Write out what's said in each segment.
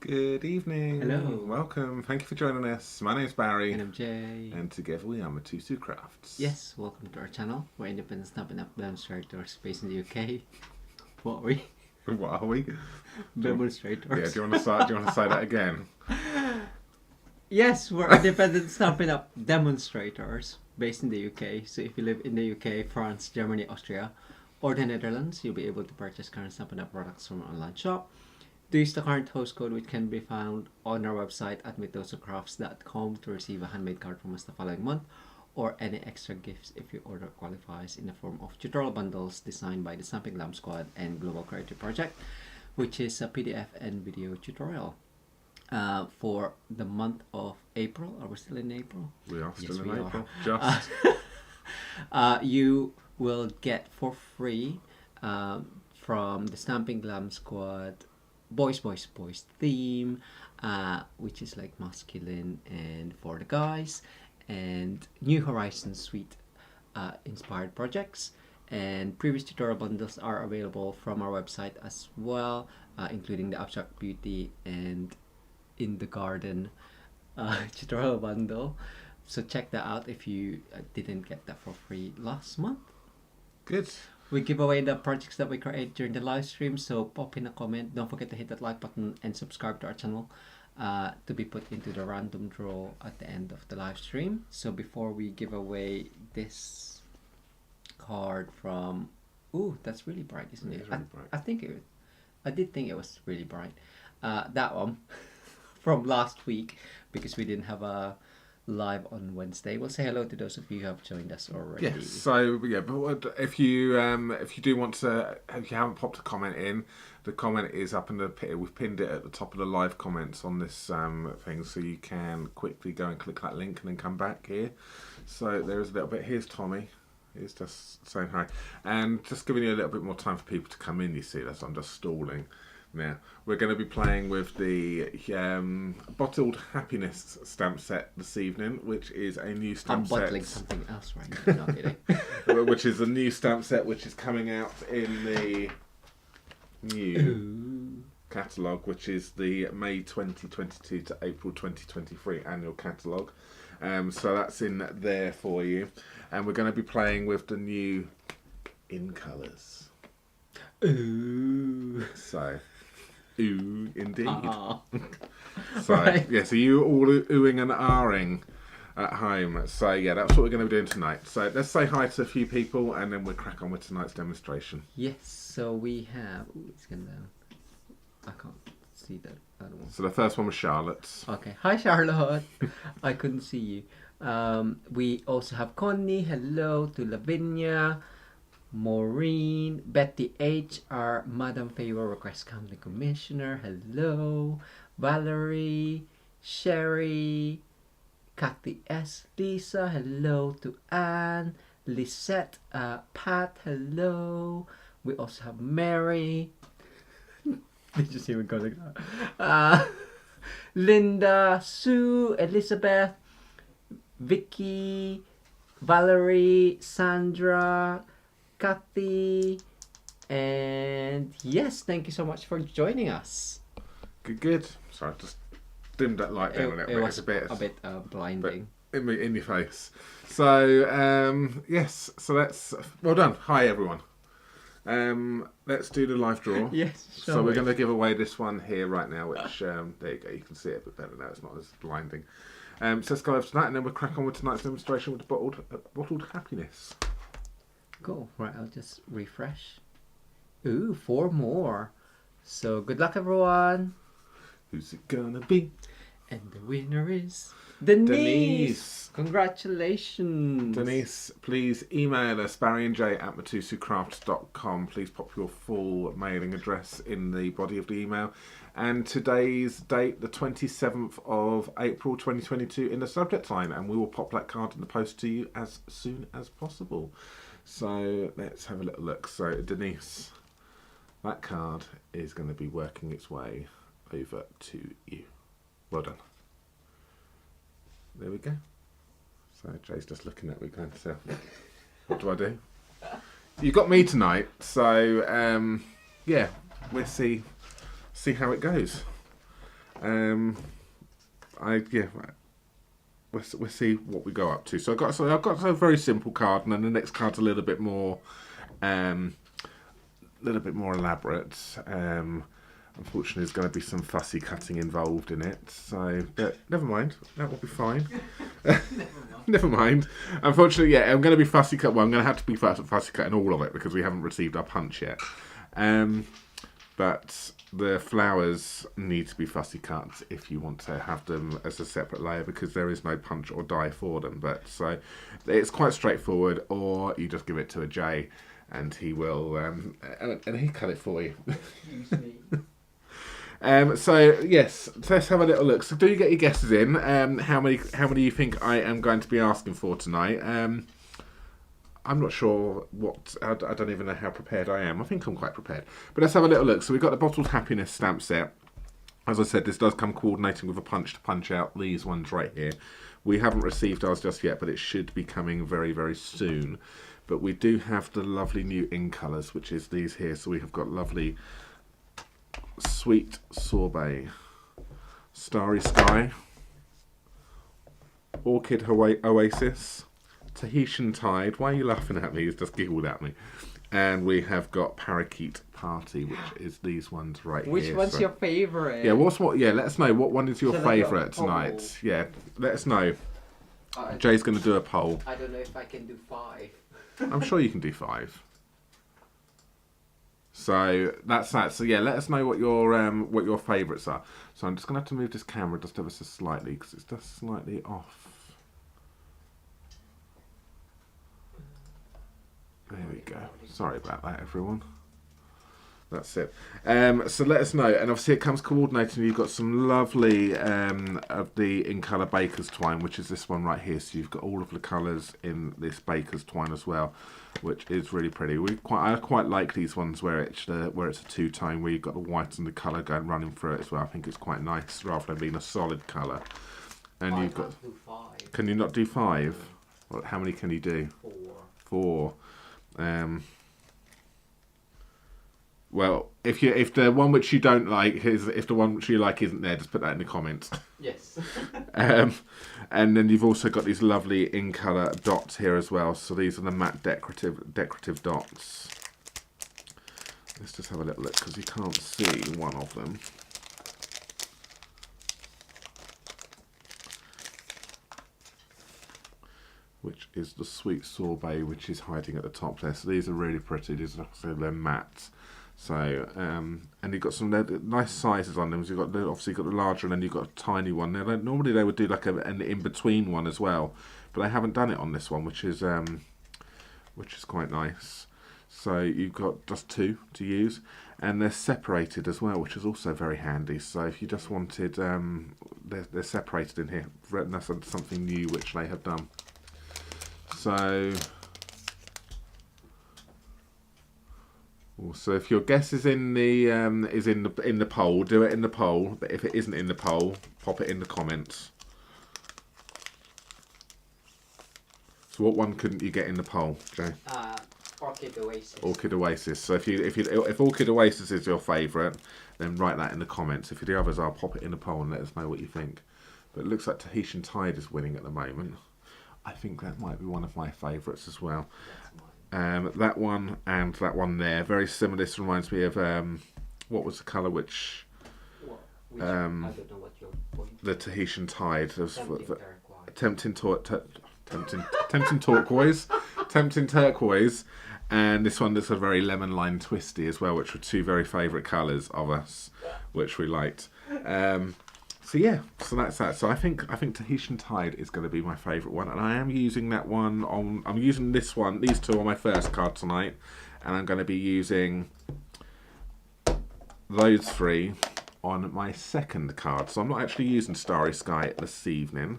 Good evening. Hello. Welcome. Thank you for joining us. My name's Barry. And I'm Jay. And together we are Mitosu Crafts. Yes, welcome to our channel. We're independent Stampin Up demonstrators based in the UK. What are we? What are we? Demonstrators. Yeah, do you want to start? Do you want to say that again? Yes, we're independent Stampin Up demonstrators based in the UK. So if you live in the UK, France, Germany, Austria, or the Netherlands, you'll be able to purchase current Stampin Up products from our online shop. Do use the current host code, which can be found on our website at mitosocrafts.com to receive a handmade card from us the following month, or any extra gifts if your order qualifies, in the form of tutorial bundles designed by the Stamping Lab Squad and Global Creative Project, which is a PDF and video tutorial. For the month of April. Are we still in April? We are still Yes, in we April. are. Just. You will get for free from the Stamping Glam Squad Boys theme, which is like masculine and for the guys, and New Horizons Suite inspired projects. And previous tutorial bundles are available from our website as well, including the Abstract Beauty and In the Garden tutorial bundle. So check that out if you didn't get that for free last month. Good. We give away the projects that we create during the live stream, so pop in a comment. Don't forget to hit that like button and subscribe to our channel to be put into the random draw at the end of the live stream. So before we give away this card from... Ooh, that's really bright, isn't it? Really bright. I did think it was really bright. That one from last week, because we didn't have a live on Wednesday. We'll say hello to those of you who have joined us already. Yes. So yeah, but if you do want to, if you haven't popped a comment in, the comment is up in the pit. We've pinned it at the top of the live comments on this thing, so you can quickly go and click that link and then come back here. So there's a little bit. Here's Tommy. He's just saying hi, and just giving you a little bit more time for people to come in. You see, that's I'm just stalling. Now, we're going to be playing with the Bottled Happiness stamp set this evening, which is a new stamp set. I'm bottling something else right now. No kidding. Which is a new stamp set which is coming out in the new catalogue, which is the May 2022 to April 2023 annual catalogue. So that's in there for you. And we're going to be playing with the new In Colours. Ooh. So... Ooh, indeed. So, right. Yeah, so you all oohing and ahhing at home. So, yeah, that's what we're going to be doing tonight. So, let's say hi to a few people and then we'll crack on with tonight's demonstration. Yes, so we have... Ooh, it's going down. I can't see that other one. So, the first one was Charlotte's. Okay. Hi, Charlotte. I couldn't see you. We also have Connie. Hello to Lavinia. Maureen, Betty H, our Madam Favor Request County Commissioner. Hello. Valerie, Sherry, Kathy S, Lisa. Hello to Anne, Lisette, Pat. Hello. We also have Mary. Did you see me going like that? Linda, Sue, Elizabeth, Vicky, Valerie, Sandra, Kathy, and yes, thank you so much for joining us. Good. Sorry, I just dimmed that light down a little bit. It was it's a bit blinding. In your face. So, yes, so let's... Well done. Hi, everyone. Let's do the live draw. Yes, So we're going to give away this one here right now, which, there you go, you can see it a bit better now, it's not as blinding. So let's go over to that and then we'll crack on with tonight's demonstration with the Bottled Happiness. Cool. Right, I'll just refresh. Ooh, 4 more. So good luck, everyone. Who's it gonna be? And the winner is Denise. Congratulations. Denise, please email us, barryandjay@matosucrafts.com. Please pop your full mailing address in the body of the email. And today's date, the 27th of April 2022, in the subject line. And we will pop that card in the post to you as soon as possible. So let's have a little look. So Denise, that card is going to be working its way over to you. Well done. There we go. So Jay's just looking at me going, so what do I do? You got me tonight, so yeah, we'll see how it goes. We'll see what we go up to. So I've got a very simple card, and then the next card's a little bit more elaborate. Unfortunately, there's going to be some fussy cutting involved in it. So, but never mind, that will be fine. Never mind. Unfortunately, yeah, I'm going to be fussy cut. Well, I'm going to have to be fussy cutting all of it because we haven't received our punch yet. But the flowers need to be fussy cut if you want to have them as a separate layer, because there is no punch or die for them. But so it's quite straightforward, or you just give it to a Jay and he will and he cut it for you. Excuse me. So yes, let's have a little look. So do you get your guesses in? How many you think I am going to be asking for tonight? I'm not sure what. I don't even know how prepared I am. I think I'm quite prepared. But let's have a little look. So we've got the Bottled Happiness stamp set. As I said, this does come coordinating with a punch to punch out these ones right here. We haven't received ours just yet, but it should be coming very, very soon. But we do have the lovely new ink colours, which is these here. So we have got lovely Sweet Sorbet, Starry Sky, Orchid Oasis, Tahitian Tide. Why are you laughing at me? He's just giggled at me. And we have got Parakeet Party, which is these ones right here. Which one's your favourite? Yeah, Yeah, let us know what one is your Shall I do a favourite poll? tonight. Yeah, let us know. Jay's going to do a poll. I don't know if I can do 5. I'm sure you can do 5. So that's that. So yeah, let us know what your favourites are. So I'm just going to have to move this camera just ever so slightly because it's just slightly off. There we go. Sorry about that, everyone. That's it. So let us know. And obviously it comes coordinating. You've got some lovely of the in colour baker's twine, which is this one right here. So you've got all of the colours in this baker's twine as well, which is really pretty. I quite like these ones where it's a two-tone, where you've got the white and the colour going running through it as well. I think it's quite nice rather than being a solid colour. And you've got. Do 5. Can you not do 5? Well, how many can you do? 4. Well, if the one which you don't like if the one which you like isn't there, just put that in the comments. Yes. And then you've also got these lovely in colour dots here as well. So these are the matte decorative dots. Let's just have a little look because you can't see one of them. Which is the Sweet Sorbet, which is hiding at the top there. So these are really pretty. These are they're matte. So and you've got some nice sizes on them. So you've got obviously got the larger, and then you've got a tiny one. Now normally they would do like an in between one as well, but they haven't done it on this one, which is quite nice. So you've got just 2 to use, and they're separated as well, which is also very handy. So if you just wanted, they're separated in here. That's something new which they have done. So if your guess is in the poll, do it in the poll. But if it isn't in the poll, pop it in the comments. So what one couldn't you get in the poll, Jay? Orchid Oasis. Orchid Oasis. So if Orchid Oasis is your favourite, then write that in the comments. If the others are, pop it in the poll and let us know what you think. But it looks like Tahitian Tide is winning at the moment. I think that might be one of my favourites as well. That one and that one there, very similar. This reminds me of what was the colour which I don't know what your point. the Tahitian Tide was Tempting tempting turquoise, tempting turquoise, and this one that's a very lemon lime twisty as well, which were 2 very favourite colours of us, which we liked. So yeah, so that's that. So I think Tahitian Tide is going to be my favourite one, and I am using that one on. I'm using these 2 on my first card tonight, and I'm going to be using those 3 on my second card. So I'm not actually using Starry Sky this evening.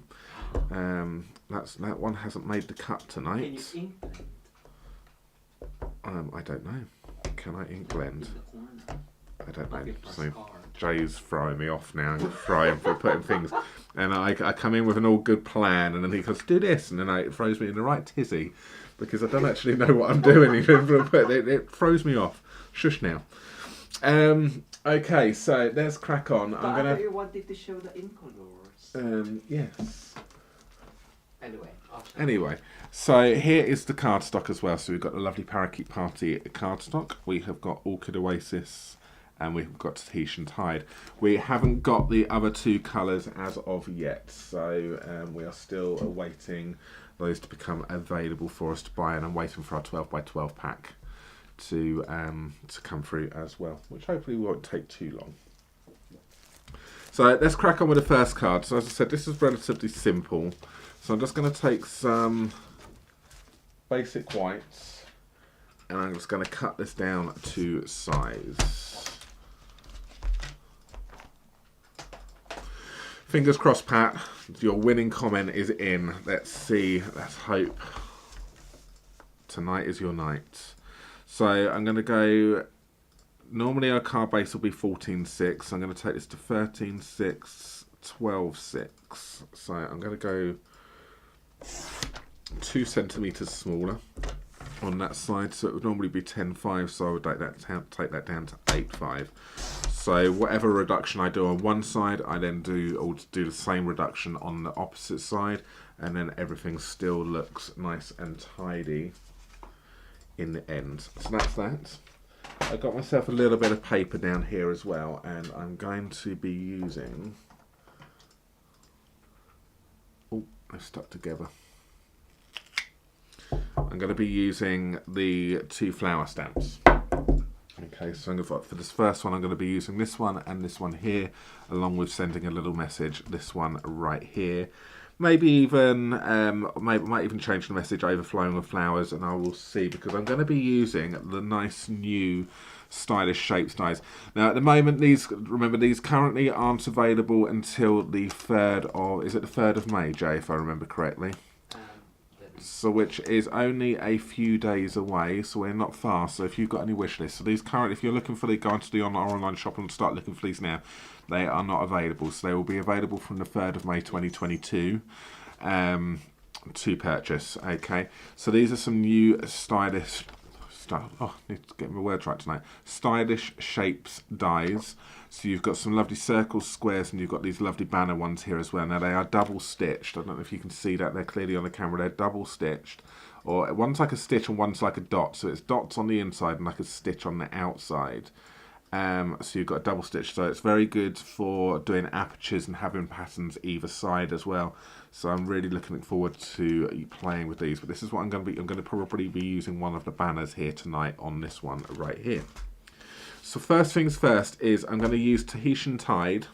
That one hasn't made the cut tonight. Can you ink blend? I don't know. Can I ink blend? I don't know. Your So first card. Jay's throwing me off now, throwing for putting things, and I come in with an all good plan, and then he goes, do this, and then it throws me in the right tizzy because I don't actually know what I'm doing. It throws me off. Shush now. Okay, so let's crack on. But I thought you wanted to show the ink colors. Yes. Anyway, so here is the cardstock as well. So we've got the lovely Parakeet Party cardstock. We have got Orchid Oasis, and we've got Tahitian Tide. We haven't got the other two colours as of yet, so we are still awaiting those to become available for us to buy, and I'm waiting for our 12 by 12 pack to come through as well, which hopefully won't take too long. So let's crack on with the first card. So as I said, this is relatively simple. So I'm just going to take some basic whites, and I'm just going to cut this down to size. Fingers crossed, Pat. Your winning comment is in. Let's see. Let's hope. Tonight is your night. So I'm going to go. Normally our card base will be 14.6. I'm going to take this to 13.6, 12.6. So I'm going to go 2 centimeters smaller on that side. So it would normally be 10.5. So I would take that down to 8.5. So whatever reduction I do on one side, I then do the same reduction on the opposite side, and then everything still looks nice and tidy in the end. So that's that. I got myself a little bit of paper down here as well, and I'm going to be using. Oh, they're stuck together. I'm going to be using the 2 flower stamps. Okay, so I'm going to, for this first one, I'm going to be using this one and this one here, along with sending a little message. This one right here. Maybe even, might even change the message overflowing with flowers, and I will see, because I'm going to be using the nice new stylish shapes dies. Now at the moment, these currently aren't available until the 3rd of, is it the 3rd of May, Jay, if I remember correctly? So which is only a few days away, so we're not far. So if you've got any wish lists, so these currently, if you're looking for go into the online shop and start looking for these now, they are not available. So they will be available from the 3rd of May 2022 to purchase. Okay, so these are some new stylish I need to get my words right tonight. Stylish shapes dies. So you've got some lovely circles, squares, and you've got these lovely banner ones here as well. Now they are double stitched. I don't know if you can see that. They're clearly on the camera. They're double stitched. Or one's like a stitch and one's like a dot. So it's dots on the inside and like a stitch on the outside. So you've got a double stitch. So it's very good for doing apertures and having patterns either side as well. So I'm really looking forward to playing with these. But this is what I'm going to probably be using one of the banners here tonight on this one right here. So first things first is I'm going to use Tahitian Tide,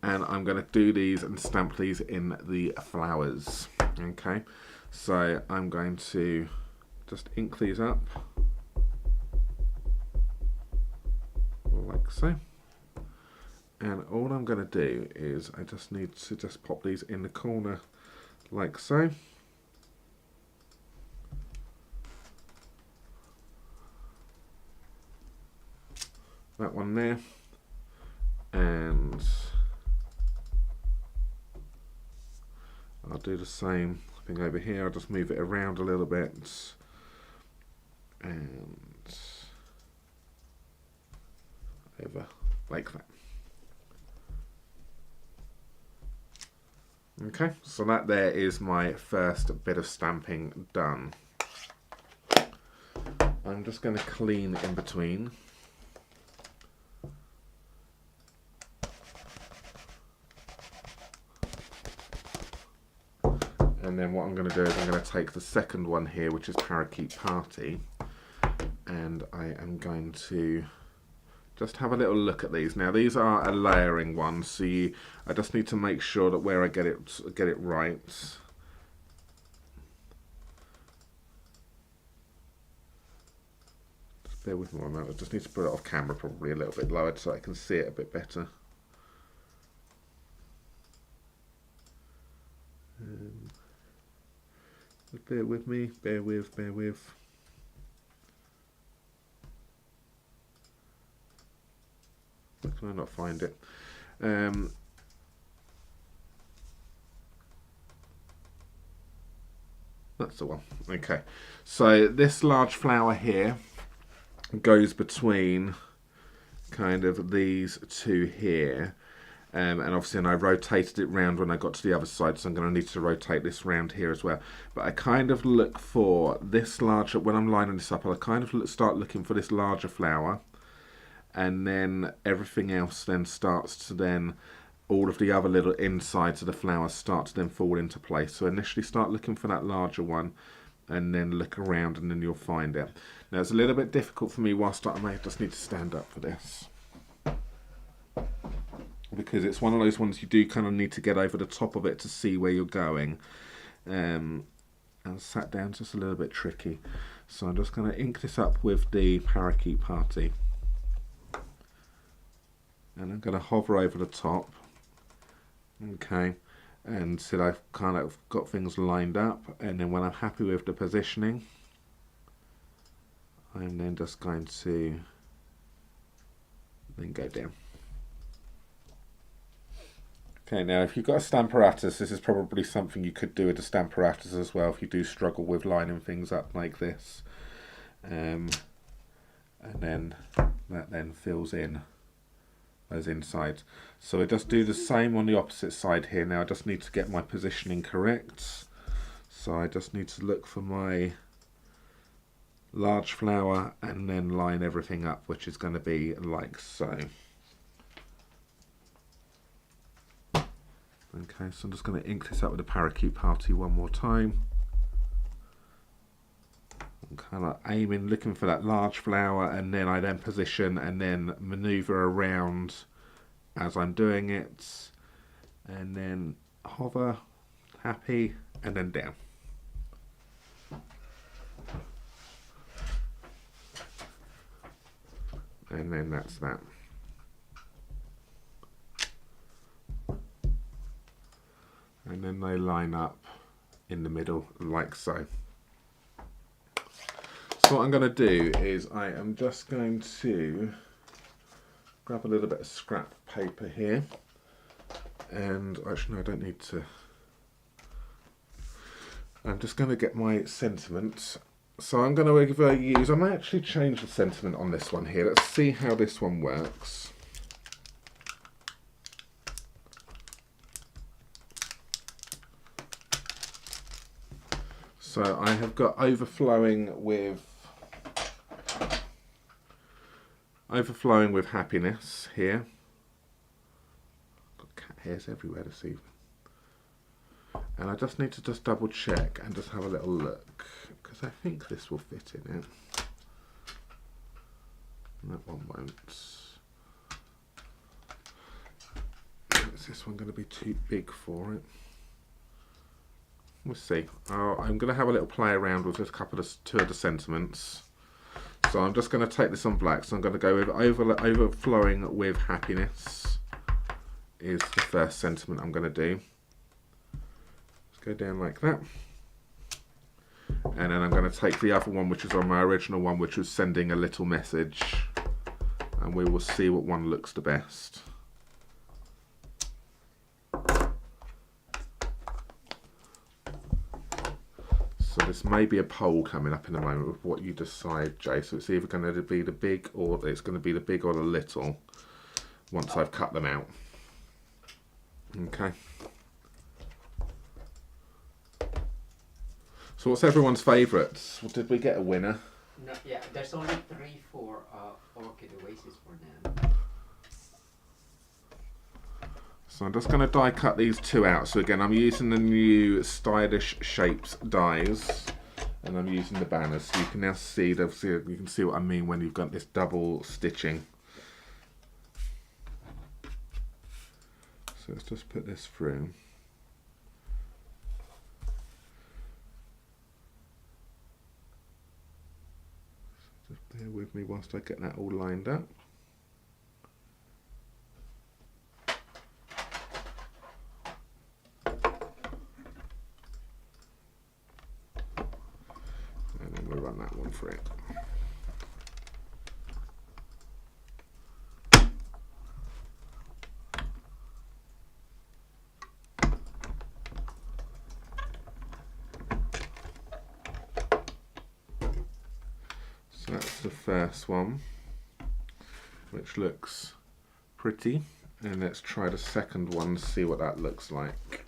and I'm going to do these and stamp these in the flowers. Okay, so I'm going to just ink these up like so, and all I'm going to do is I just need to just pop these in the corner like so. That one there, and I'll do the same thing over here. I'll just move it around a little bit, and over like that. Okay, so that there is my first bit of stamping done. I'm just going to clean in between. And then what I'm going to do is I'm going to take the second one here, which is Parakeet Party, and I am going to just have a little look at these. Now these are a layering one, so I just need to make sure that where I get it right. Just bear with me one moment. I just need to put it off camera probably a little bit lower so I can see it a bit better. Bear with me, bear with. Why can I not find it? That's the one. Okay, so this large flower here goes between kind of these two here. And obviously, and I rotated it round when I got to the other side, so I'm going to need to rotate this round here as well. But I kind of look for this larger, when I'm lining this up, I kind of start looking for this larger flower, and then everything else then starts to then, all of the other little insides of the flowers start to then fall into place. So initially start looking for that larger one, and then look around, and then you'll find it. Now it's a little bit difficult for me whilst I may just need to stand up for this, because it's one of those ones you do kind of need to get over the top of it to see where you're going. And sat down just a little bit tricky. So I'm just going to ink this up with the Parakeet Party. And I'm going to hover over the top. Okay. And so I've kind of got things lined up. And then when I'm happy with the positioning, I'm then just going to then go down. Okay, now if you've got a Stamparatus, this is probably something you could do with a Stamparatus as well if you do struggle with lining things up like this. And then that then fills in those insides. So I just do the same on the opposite side here. Now I just need to get my positioning correct. So I just need to look for my large flower and then line everything up, which is going to be like so. Okay, so I'm just going to ink this up with the Parakeet Party one more time. I'm kind of aiming, looking for that large flower, and then I then position and then maneuver around as I'm doing it, and then hover, happy, and then down. And then that's that. And then they line up in the middle like so. So what I'm going to do is I am just going to grab a little bit of scrap paper here, and actually no, I don't need to. I'm just going to get my sentiment. So I'm going to use, I might actually change the sentiment on this one here. Let's see how this one works. So I have got overflowing with happiness here. Got cat hairs everywhere this evening. And I just need to just double check and just have a little look, because I think this will fit in it. And that one won't. Is this one going to be too big for it? We'll see. I'm going to have a little play around with just two of the sentiments. So I'm just going to take this on black. So I'm going to go with overflowing with happiness is the first sentiment I'm going to do. Let's go down like that. And then I'm going to take the other one, which is on my original one, which was sending a little message. And we will see what one looks the best. So this may be a poll coming up in a moment with what you decide, Jay. So it's either going to be the big or it's going to be the big or the little once I've cut them out. Okay. So what's everyone's favourites? Well, did we get a winner? No, yeah, there's only 3 for Orchid Oasis for now. So I'm just going to die cut these two out. So again, I'm using the new Stylish Shapes dies, and I'm using the banners. So you can now see, you can see what I mean when you've got this double stitching. So let's just put this through. So just bear with me whilst I get that all lined up. We'll run that one for it. So that's the first one. which looks pretty. And let's try the second one, see what that looks like.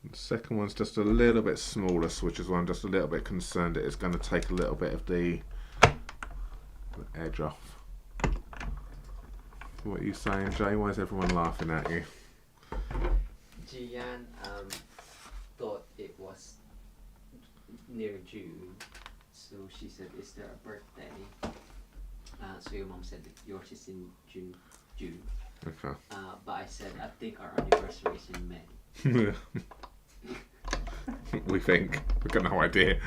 The second one's just a little bit smaller, which is why I'm just a little bit concerned it is going to take a little bit of the edge off. What are you saying, Jay? Why is everyone laughing at you? Jian thought it was near June, so she said, "Is there a birthday?" So your mom said that yours is in June. Okay. But I said, "I think our anniversary is in May." We think. We've got no idea.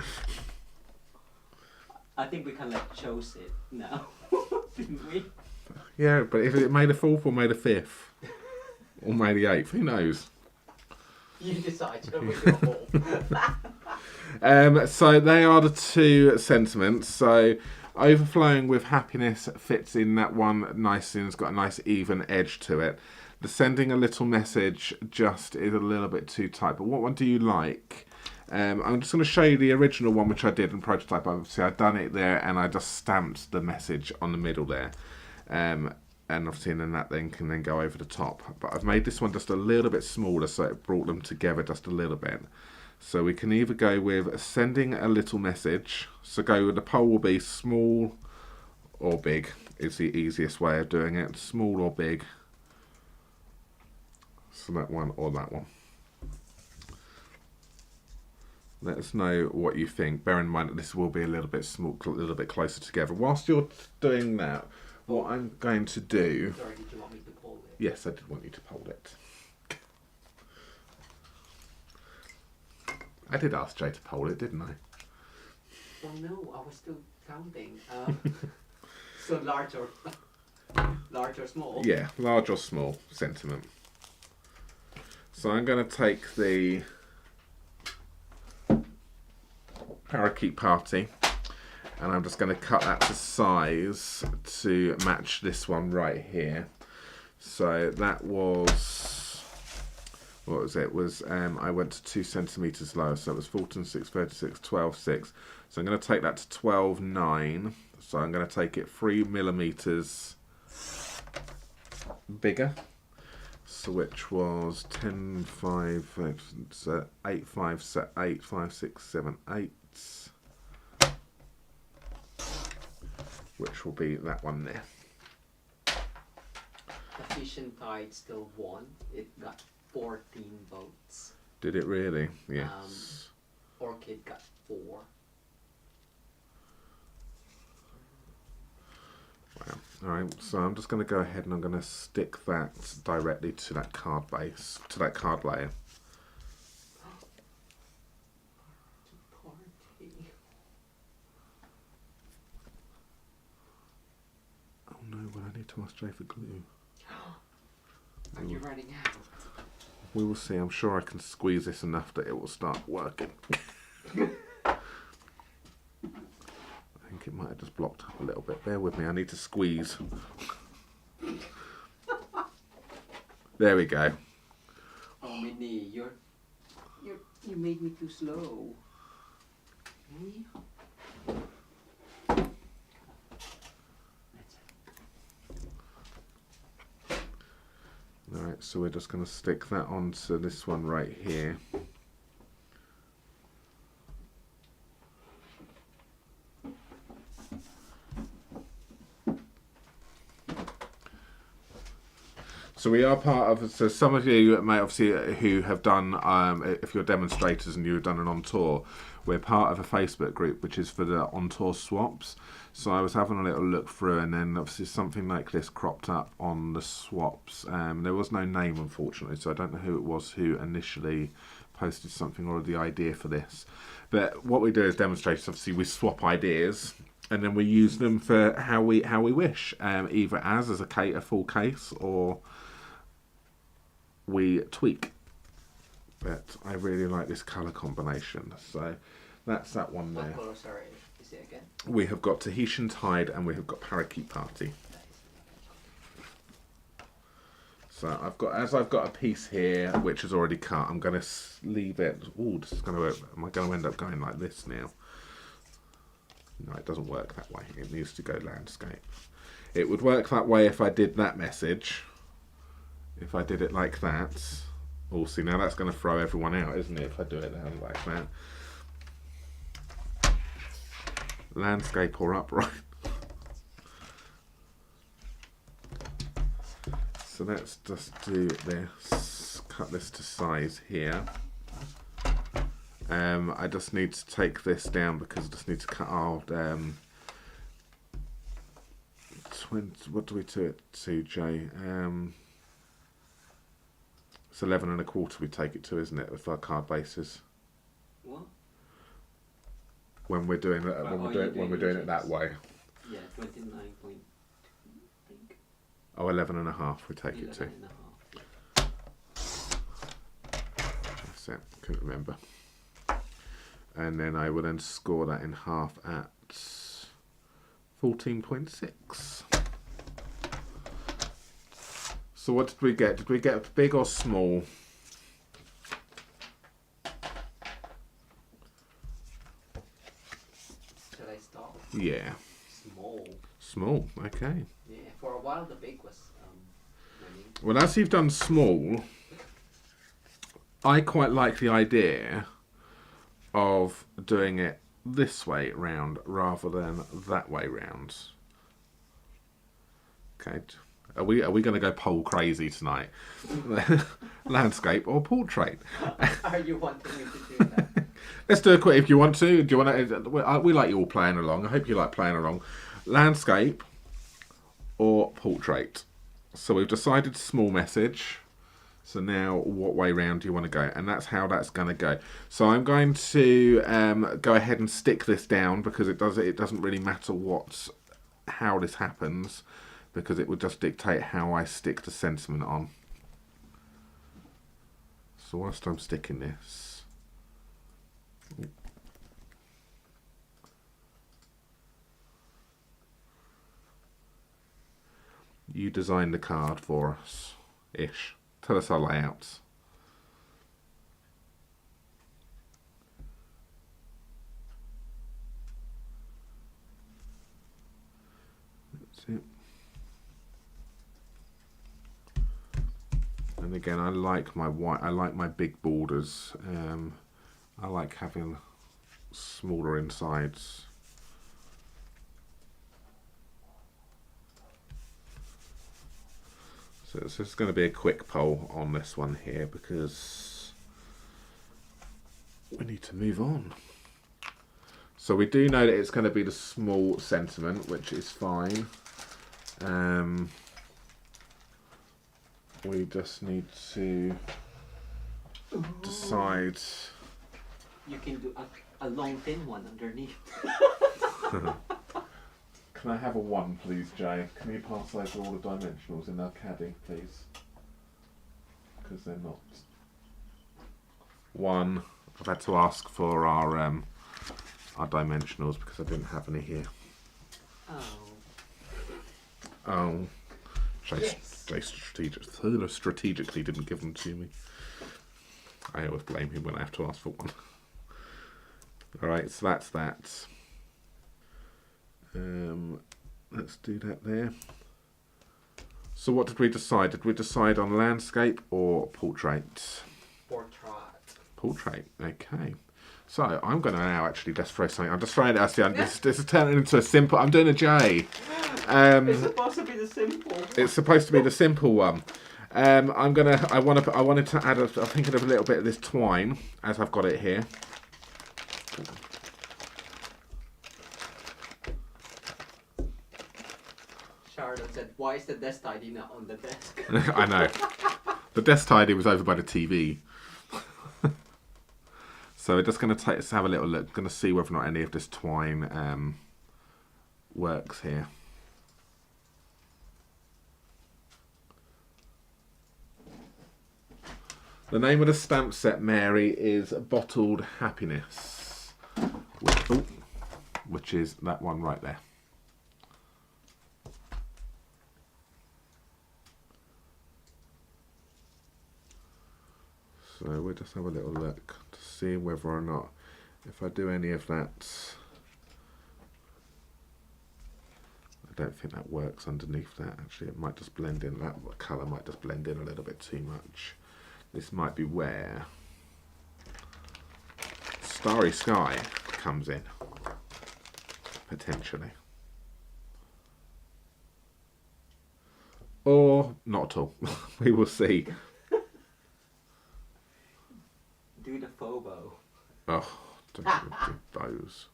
I think we kind of chose it now, didn't we? Yeah, but if it May the 4th or May the 5th or May the 8th, who knows? You decide. So they are the two sentiments. So overflowing with happiness fits in that one nicely and it's got a nice even edge to it. The sending a little message just is a little bit too tight. But what one do you like? I'm just going to show you the original one, which I did in prototype. Obviously, I've done it there, and I just stamped the message on the middle there. And obviously, and then that then can then go over the top. But I've made this one just a little bit smaller, so it brought them together just a little bit. So we can either go with sending a little message. So go with the pole will be small or big. Is the easiest way of doing it. Small or big. So that one or that one. Let us know what you think. Bear in mind that this will be a little bit small, a little bit closer together. Whilst you're doing that, what I'm going to do... Sorry, did you want me to pull it? Yes, I did want you to hold it. I did ask Jay to hold it, didn't I? Well, no, I was still counting. So large or small? Yeah, large or small sentiment. So I'm going to take the Parakeet Party and I'm just going to cut that to size to match this one right here. So that was, what was it? I went to 2 centimeters lower, so it was 14.6, 36, 12.6. So I'm going to take that to 12.9. So I'm going to take it 3 millimeters bigger. So which was 10.5, 8, 5, 8, 5, 6, 7, 8. Which will be that one there. The Fission Tide still won. It got 14 votes. Did it really? Yes. Orchid got 4. Wow. Alright, so I'm just going to go ahead and I'm going to stick that directly to that card base, to that card layer. Oh no, well I need to ask Jay for glue. Are you running out? We will see. I'm sure I can squeeze this enough that it will start working. I think it might have just blocked up a little bit. Bear with me, I need to squeeze. There we go. Oh, Minnie, you made me too slow. Me? Alright, so we're just going to stick that onto this one right here. So we are part of, so some of you may obviously who have done, if you're demonstrators and you've done an on tour, we're part of a Facebook group which is for the on tour swaps. So I was having a little look through and then obviously something like this cropped up on the swaps. There was no name unfortunately, so I don't know who it was who initially posted something or the idea for this. But what we do as demonstrators, obviously we swap ideas and then we use them for how we wish, either as a full case or we tweak. But I really like this colour combination, so that's that one there. What colour, sorry, is it again? We have got Tahitian Tide and we have got Parakeet Party. So I've got a piece here which is already cut. I'm going to leave it. Oh, this is going to. Am I going to end up going like this now? No, it doesn't work that way. It needs to go landscape. It would work that way if I did that message. If I did it like that. Oh, see, now that's going to throw everyone out, isn't it? If I do it like that. Landscape or upright. So let's just do this. Cut this to size here. I just need to take this down because I just need to cut out 20, what do we do it to, Jay? It's 11 and a quarter we take it to, isn't it, with our card bases? What? When we're doing it, when we're doing it that way. Yeah, 29 point, I think. Oh, 11 and a half we take it to. 11 and a half, yeah. That's it, couldn't remember. And then I will then score that in half at 14.6. So what did we get? Did we get big or small? Should I start? Yeah. Small. Small, okay. Yeah, for a while the big was many. Well, as you've done small, I quite like the idea of doing it this way round rather than that way round. Okay. Are we going to go pole crazy tonight? Landscape or portrait? Are you wanting me to do that? Let's do a quick. If you want to, do you want to? We like you all playing along. I hope you like playing along. Landscape or portrait. So we've decided small message. So now, what way round do you want to go? And that's how that's going to go. So I'm going to go ahead and stick this down because it doesn't really matter how this happens, because it would just dictate how I stick the sentiment on. So whilst I'm sticking this, you design the card for us, ish. Tell us our layouts. That's it. And again, I like my white. I like my big borders. I like having smaller insides. So it's just going to be a quick poll on this one here because we need to move on. So we do know that it's going to be the small sentiment, which is fine. We just need to decide. You can do a long thin one underneath. Can I have a 1, please, Jay? Can you pass over all the dimensionals in our caddy, please? Because they're not. 1. I've had to ask for our dimensionals because I didn't have any here. Oh. Jay strategically didn't give them to me. I always blame him when I have to ask for one. Alright, so that's that. Let's do that there. So what did we decide? Did we decide on landscape or portrait? Portrait, okay. So I'm going to now actually just throw something. I'm just throwing it. This is turning into a simple. I'm doing a J. It's supposed to be the simple. It's supposed to be the simple one. I wanted to add. I'm thinking of a little bit of this twine as I've got it here. Charlotte said, "Why is the desk tidy not on the desk?" I know. The desk tidy was over by the TV. So we're just going to have a little look. Going to see whether or not any of this twine works here. The name of the stamp set, Mary, is Bottled Happiness, which is that one right there. So we'll just have a little look to see whether or not, if I do any of that, I don't think that works underneath that. Actually, it might just blend in. That colour might just blend in a little bit too much. This might be where Starry Sky comes in, potentially. Or not at all. We will see. Do the phobo. Oh, don't do those.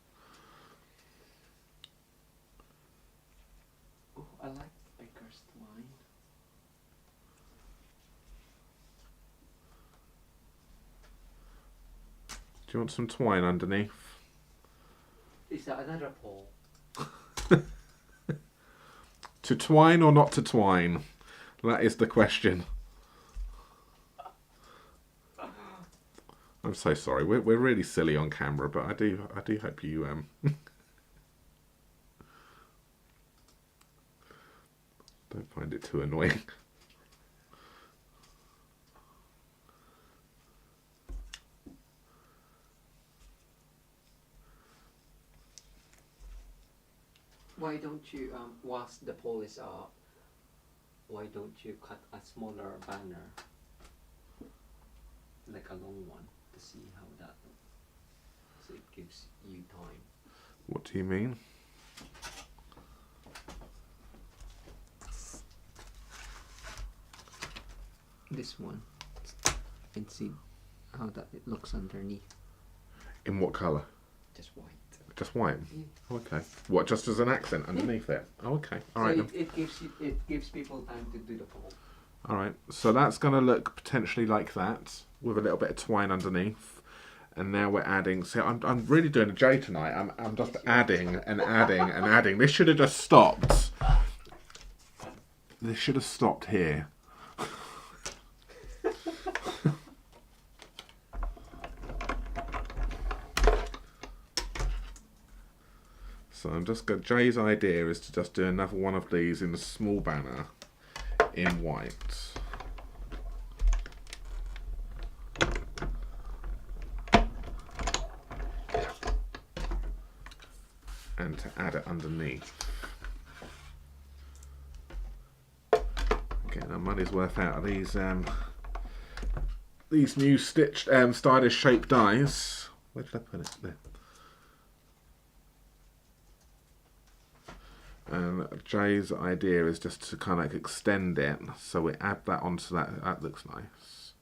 Oh, I like Baker's twine. Do you want some twine underneath? Is that another pole? To twine or not to twine? That is the question. I'm so sorry. We're really silly on camera, but I do hope you don't find it too annoying. Why don't you, whilst the pole is up, why don't you cut a smaller banner, like a long one, to see how that looks? So it gives you time. What do you mean? This one, and see how that it looks underneath. In what colour? Just white. Just white? Yeah. Okay. What, just as an accent underneath it? Oh, okay. All right. So it gives people time to do the pole. All right. So that's going to look potentially like that, with a little bit of twine underneath. And now we're adding. See, I'm really doing a J tonight. I'm just adding and adding and adding. This should have just stopped. This should have stopped here. So I'm just going. Jay's idea is to just do another one of these in a small banner in white. And to add it underneath. Getting our money's worth out of these new stitched stylish shaped dies. Where did I put it? There. And Jay's idea is just to kind of extend it, so we add that onto that. That looks nice.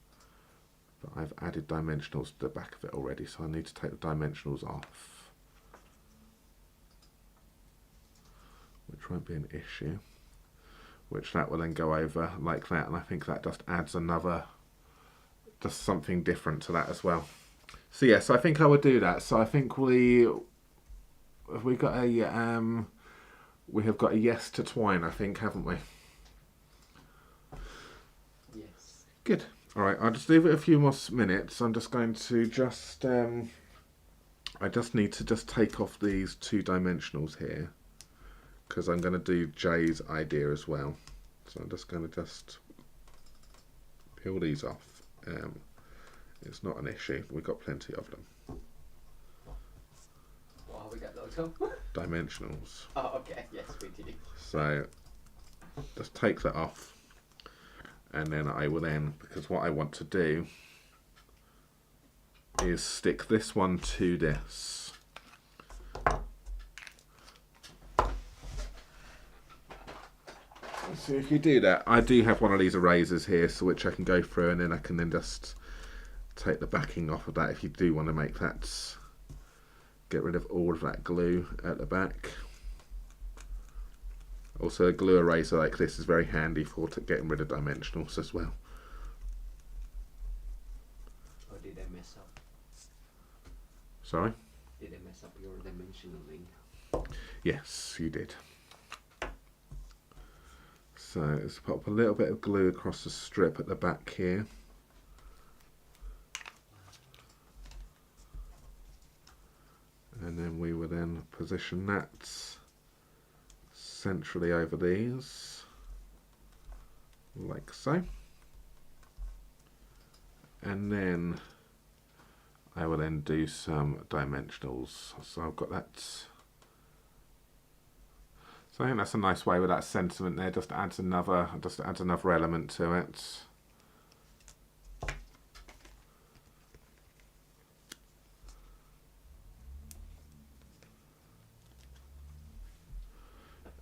But I've added dimensionals to the back of it already, so I need to take the dimensionals off, which won't be an issue. Which that will then go over like that, and I think that just adds another, just something different to that as well. So yes, I think I would do that. So I think we got a we have got a yes to twine, I think, haven't we? Yes. Good. All right, I'll just leave it a few more minutes. I'm just going to I just need to just take off these two dimensionals here, because I'm going to do Jay's idea as well. So I'm just going to just peel these off. It's not an issue. We've got plenty of them. Wow, we got loads of Dimensionals. Oh, okay. Yes, we did. So just take that off, and then I will then, because what I want to do is stick this one to this. So if you do that, I do have one of these erasers here, so which I can go through, and then I can then just take the backing off of that if you do want to make that, get rid of all of that glue at the back. Also, a glue eraser like this is very handy for getting rid of dimensionals as well. Or did I mess up? Sorry? Did I mess up your dimensionaling? Yes, you did. So let's pop a little bit of glue across the strip at the back here. And then we will then position that centrally over these, like so. and then I will then do some dimensionals. So I've got that. So I think that's a nice way with that sentiment there. Just adds another element to it.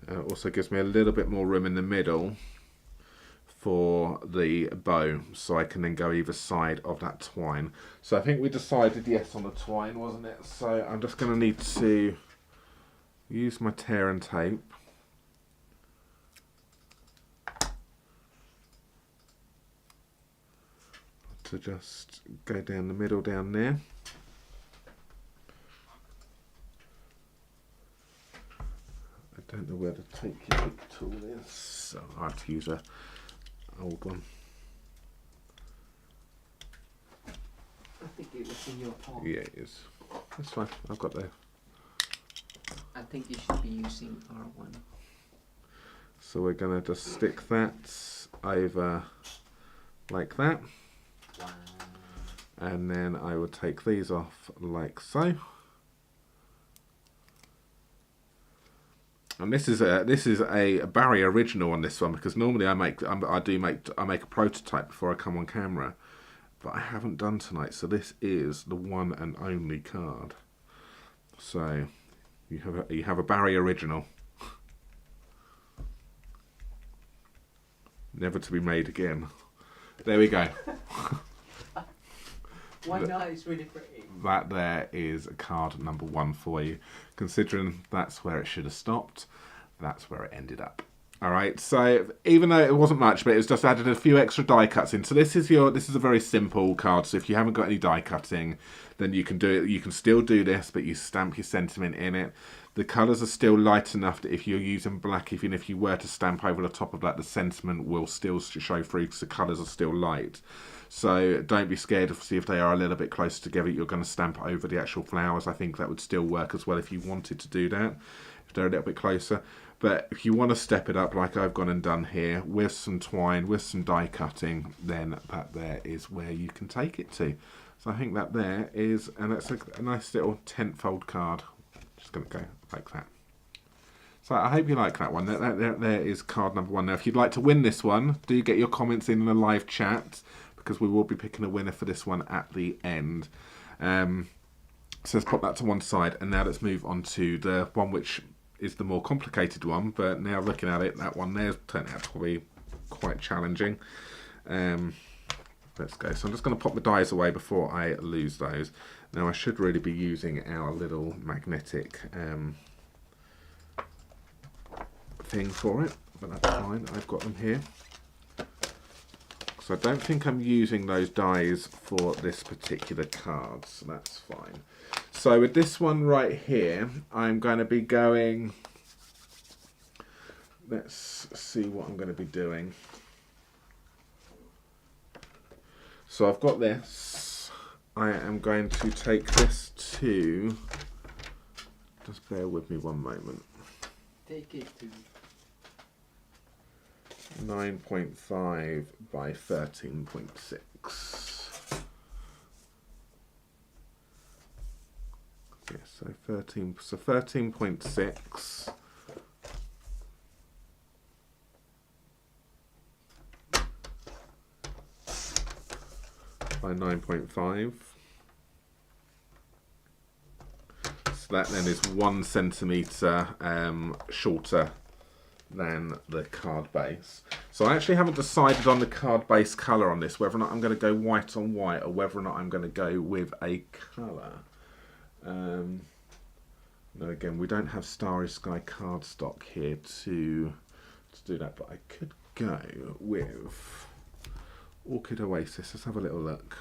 It also gives me a little bit more room in the middle for the bow, so I can then go either side of that twine. So I think we decided yes on the twine, wasn't it? So I'm just going to need to use my tear and tape. To just go down the middle down there. I don't know where the tape tool is, so I have to use a old one. I think it was in your palm. Yeah, it is. That's fine. I've got the. I think you should be using R1. So we're gonna just stick that over like that. Wow. And then I will take these off like so. And this is a Barry original on this one, because normally I make a prototype before I come on camera, but I haven't done tonight. So this is the one and only card. So you have a Barry original, never to be made again. There we go. Why not? It's really pretty. That there is card number 1 for you. Considering that's where it should have stopped, that's where it ended up. Alright, so even though it wasn't much, but it was just added a few extra die cuts in. So this is a very simple card. So if you haven't got any die cutting, then you can do it. You can still do this, but you stamp your sentiment in it. The colours are still light enough that if you're using black, even if you were to stamp over the top of that, the sentiment will still show through because the colours are still light. So don't be scared to see if they are a little bit closer together. You're going to stamp over the actual flowers. I think that would still work as well if you wanted to do that, if they're a little bit closer. But if you want to step it up like I've gone and done here, with some twine, with some die cutting, then that there is where you can take it to. So I think that there is, and that's a nice little tent-fold card. Just going to go like that. So I hope you like that one. There is card number 1. Now, if you'd like to win this one, do get your comments in the live chat, because we will be picking a winner for this one at the end. So let's pop that to one side, and now let's move on to the one which is the more complicated one, but now looking at it, that one there turned out to be quite challenging. Let's go. So I'm just going to pop the dies away before I lose those. Now I should really be using our little magnetic thing for it, but that's fine. I've got them here. So I don't think I'm using those dies for this particular card, so that's fine. So with this one right here, I'm going to be going, let's see what I'm going to be doing. So I've got this. I am going to take this to, just bear with me one moment. Take it to 9.5 by 13.6. Yeah, so 13.6 by 9.5. So that then is 1 centimetre shorter than the card base. So I actually haven't decided on the card base colour on this, whether or not I'm going to go white on white or whether or not I'm going to go with a colour. No, again, we don't have Starry Sky cardstock here to do that, but I could go with Orchid Oasis. Let's have a little look.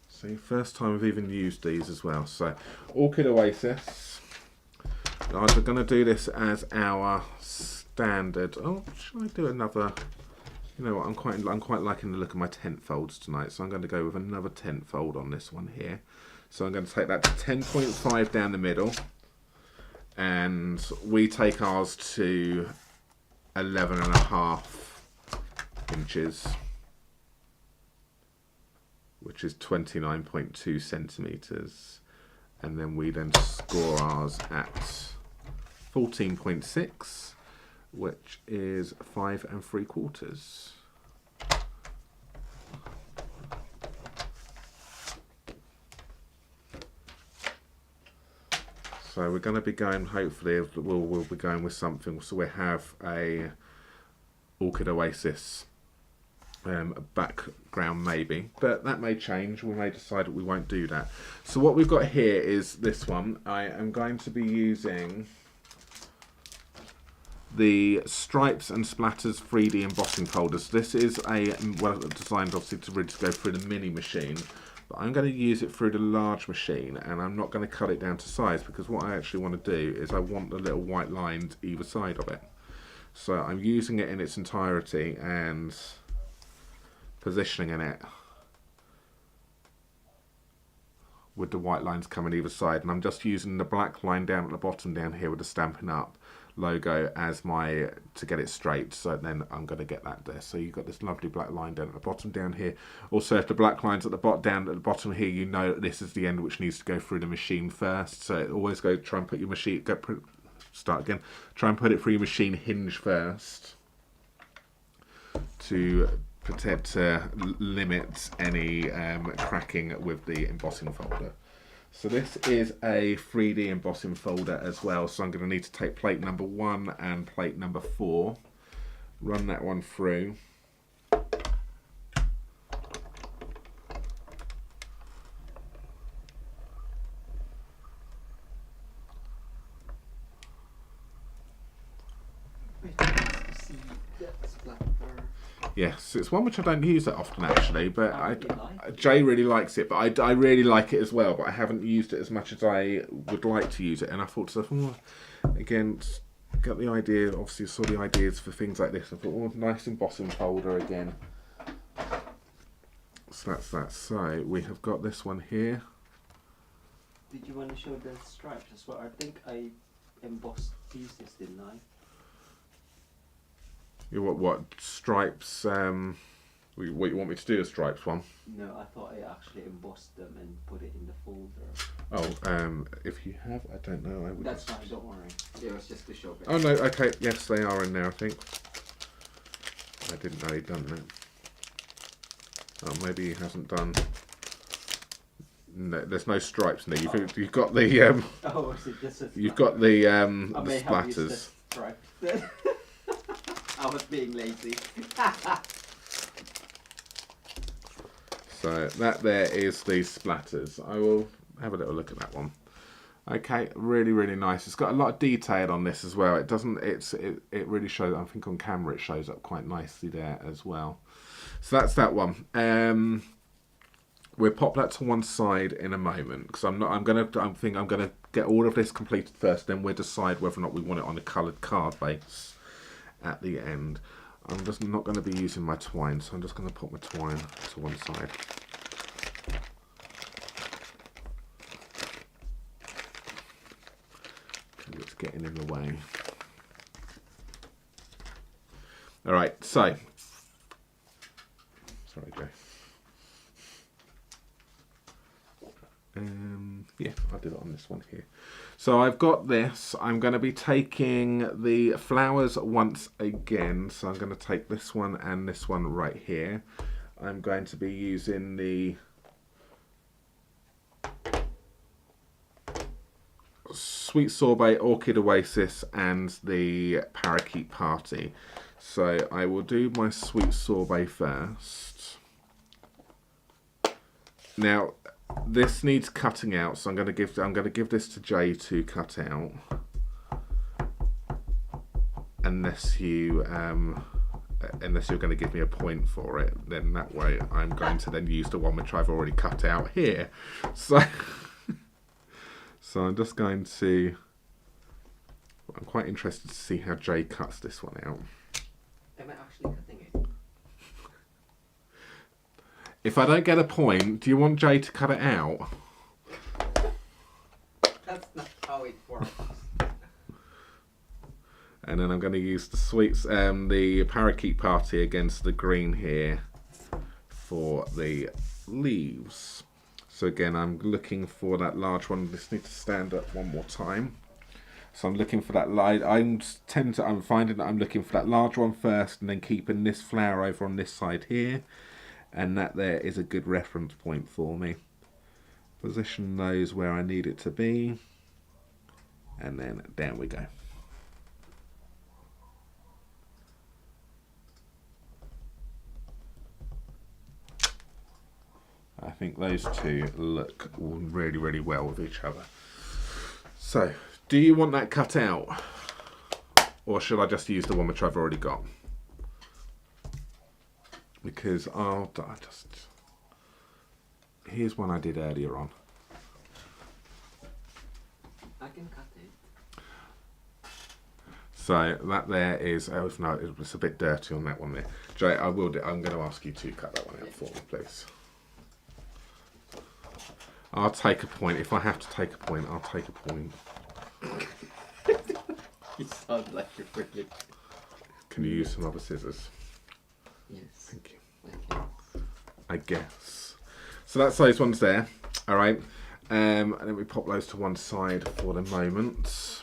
See, first time we've even used these as well. So, Orchid Oasis. I'm going to do this as our standard. Oh, should I do another? You know what? I'm quite liking the look of my tent folds tonight, so I'm going to go with another tent fold on this one here. So I'm going to take that to 10.5 down the middle. and we take ours to 11.5 inches, which is 29.2 centimeters, and then we then score ours at 14.6, which is 5 3/4. So we're going to be going, hopefully we'll be going with something, so we have a Orchid Oasis background maybe, but that may change. We may decide that we won't do that. So what we've got here is this one. I am going to be using the Stripes and Splatters 3D embossing folders. This is designed obviously to really go through the mini machine, but I'm going to use it through the large machine, and I'm not going to cut it down to size, because what I actually want to do is I want the little white lines either side of it. So I'm using it in its entirety and positioning it with the white lines coming either side, and I'm just using the black line down at the bottom down here with the Stampin' Up logo as to get it straight. So then I'm going to get that there. So you've got this lovely black line down at the bottom down here. Also, if the black line's at the down at the bottom here, you know that this is the end which needs to go through the machine first. So always try and put your machine, try and put it through your machine hinge first to limit any cracking with the embossing folder. So this is a 3D embossing folder as well, so I'm going to need to take plate number 1 and plate number 4, run that one through. Yes, it's one which I don't use that often actually, but Jay really likes it, but I really like it as well, but I haven't used it as much as I would like to use it, and I thought to myself, again, got the idea, obviously saw the ideas for things like this, I thought, nice embossing folder again. So that's that. So we have got this one here. Did you want to show the stripes as well? I think I embossed pieces, didn't I? What stripes? What you want me to do? A stripes one? No, I thought I actually embossed them and put it in the folder. Oh, if you have, I don't know. That's fine. Don't worry. It was just to show. Oh no, okay. Yes, they are in there. I think. I didn't know he'd done that. Oh, maybe he hasn't done. No, there's no stripes in there. You've got the. Oh, is it just a you've got the the splatters. I was being lazy. So that there is the splatters. I will have a little look at that one. Okay, really nice. It's got a lot of detail on this as well. It doesn't. It really shows. I think on camera it shows up quite nicely there as well. So that's that one. We'll pop that to one side in a moment, because I'm gonna get all of this completed first. Then we'll decide whether or not we want it on a coloured card base at the end. I'm just not going to be using my twine, so I'm just going to put my twine to one side. It's getting in the way. Alright, so. Sorry, Joe. Yeah, I did it on this one here. So I've got this. I'm going to be taking the flowers once again. So I'm going to take this one and this one right here. I'm going to be using the Sweet Sorbet, Orchid Oasis and the Parakeet Party. So I will do my Sweet Sorbet first. Now, this needs cutting out, so I'm going to give this to Jay to cut out. Unless you're going to give me a point for it, then that way I'm going to then use the one which I've already cut out here. So, so I'm just going to. I'm quite interested to see how Jay cuts this one out. Am I actually cutting it? If I don't get a point, do you want Jay to cut it out? That's not how it works. And then I'm going to use the Parakeet Party against the green here for the leaves. So again, I'm looking for that large one. This needs to stand up one more time. So I'm looking for that light. I'm finding that I'm looking for that large one first, and then keeping this flower over on this side here, and that there is a good reference point for me. Position those where I need it to be, and then down we go. I think those two look really, really well with each other. So, do you want that cut out? Or should I just use the one which I've already got? Because here's one I did earlier on. I can cut it. So that there is, oh no, it's a bit dirty on that one there. Jay, I'm going to ask you to cut that one out for me, please. I'll take a point. If I have to take a point, I'll take a point. You sound like you're really... Can you use some other scissors? Yes. Thank you. Thank you. I guess. So that's those ones there. All right. And then we pop those to one side for the moment.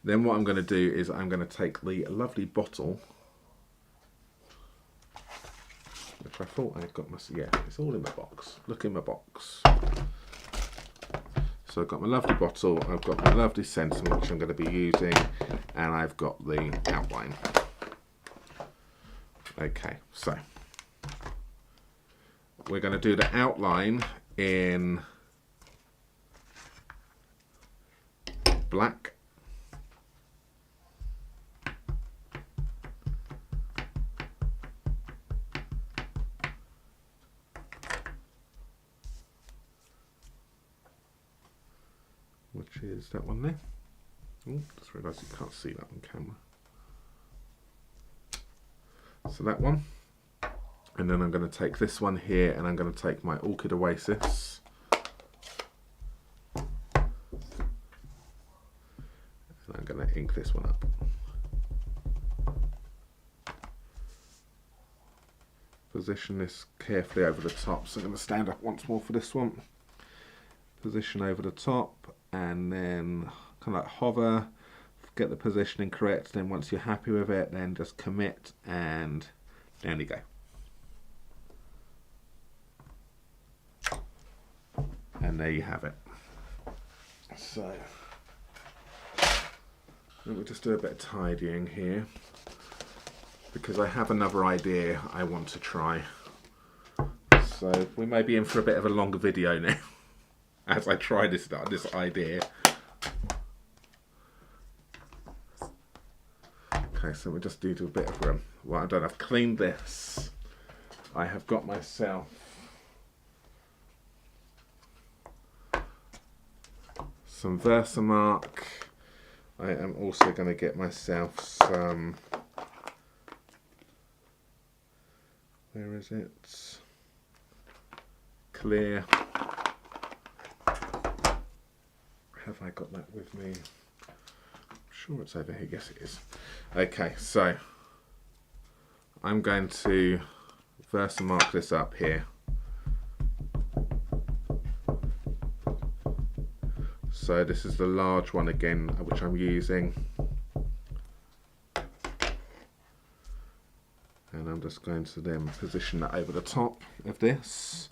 Then what I'm going to do is I'm going to take the lovely bottle, which I thought I had got yeah, it's all in my box. Look in my box. So I've got my lovely bottle, I've got my lovely sentiment which I'm going to be using, and I've got the outline. Okay, so we're going to do the outline in black. Which is that one there. Oh, just realised you can't see that on camera. So that one. And then I'm going to take this one here, and I'm going to take my Orchid Oasis. And I'm going to ink this one up. Position this carefully over the top. So I'm going to stand up once more for this one. Position over the top, and then kind of like hover, get the positioning correct. Then once you're happy with it, then just commit, and there you go. And there you have it. So let me just do a bit of tidying here, because I have another idea I want to try. So we may be in for a bit of a longer video now as I try this idea. Okay, so we just do a bit of well, I don't have cleaned this. I have got myself some Versamark. I am also going to get myself some, where is it? Clear. Have I got that with me? I'm sure it's over here. Yes, it is. Okay, so I'm going to Versamark this up here. So this is the large one again, which I'm using. And I'm just going to then position that over the top of this.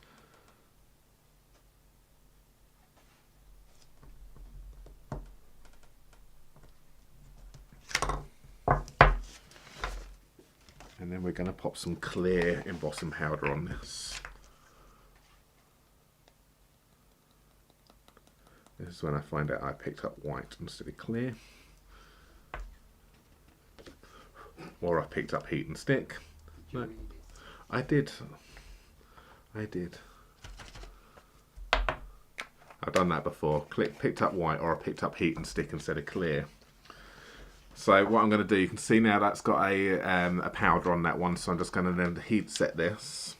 And then we're going to pop some clear embossing powder on this. This is when I find out I picked up white instead of clear. Or I picked up heat and stick. No, I did. I've done that before. Picked up white, or I picked up heat and stick instead of clear. So what I'm going to do, you can see now that's got a powder on that one, so I'm just going to then heat set this.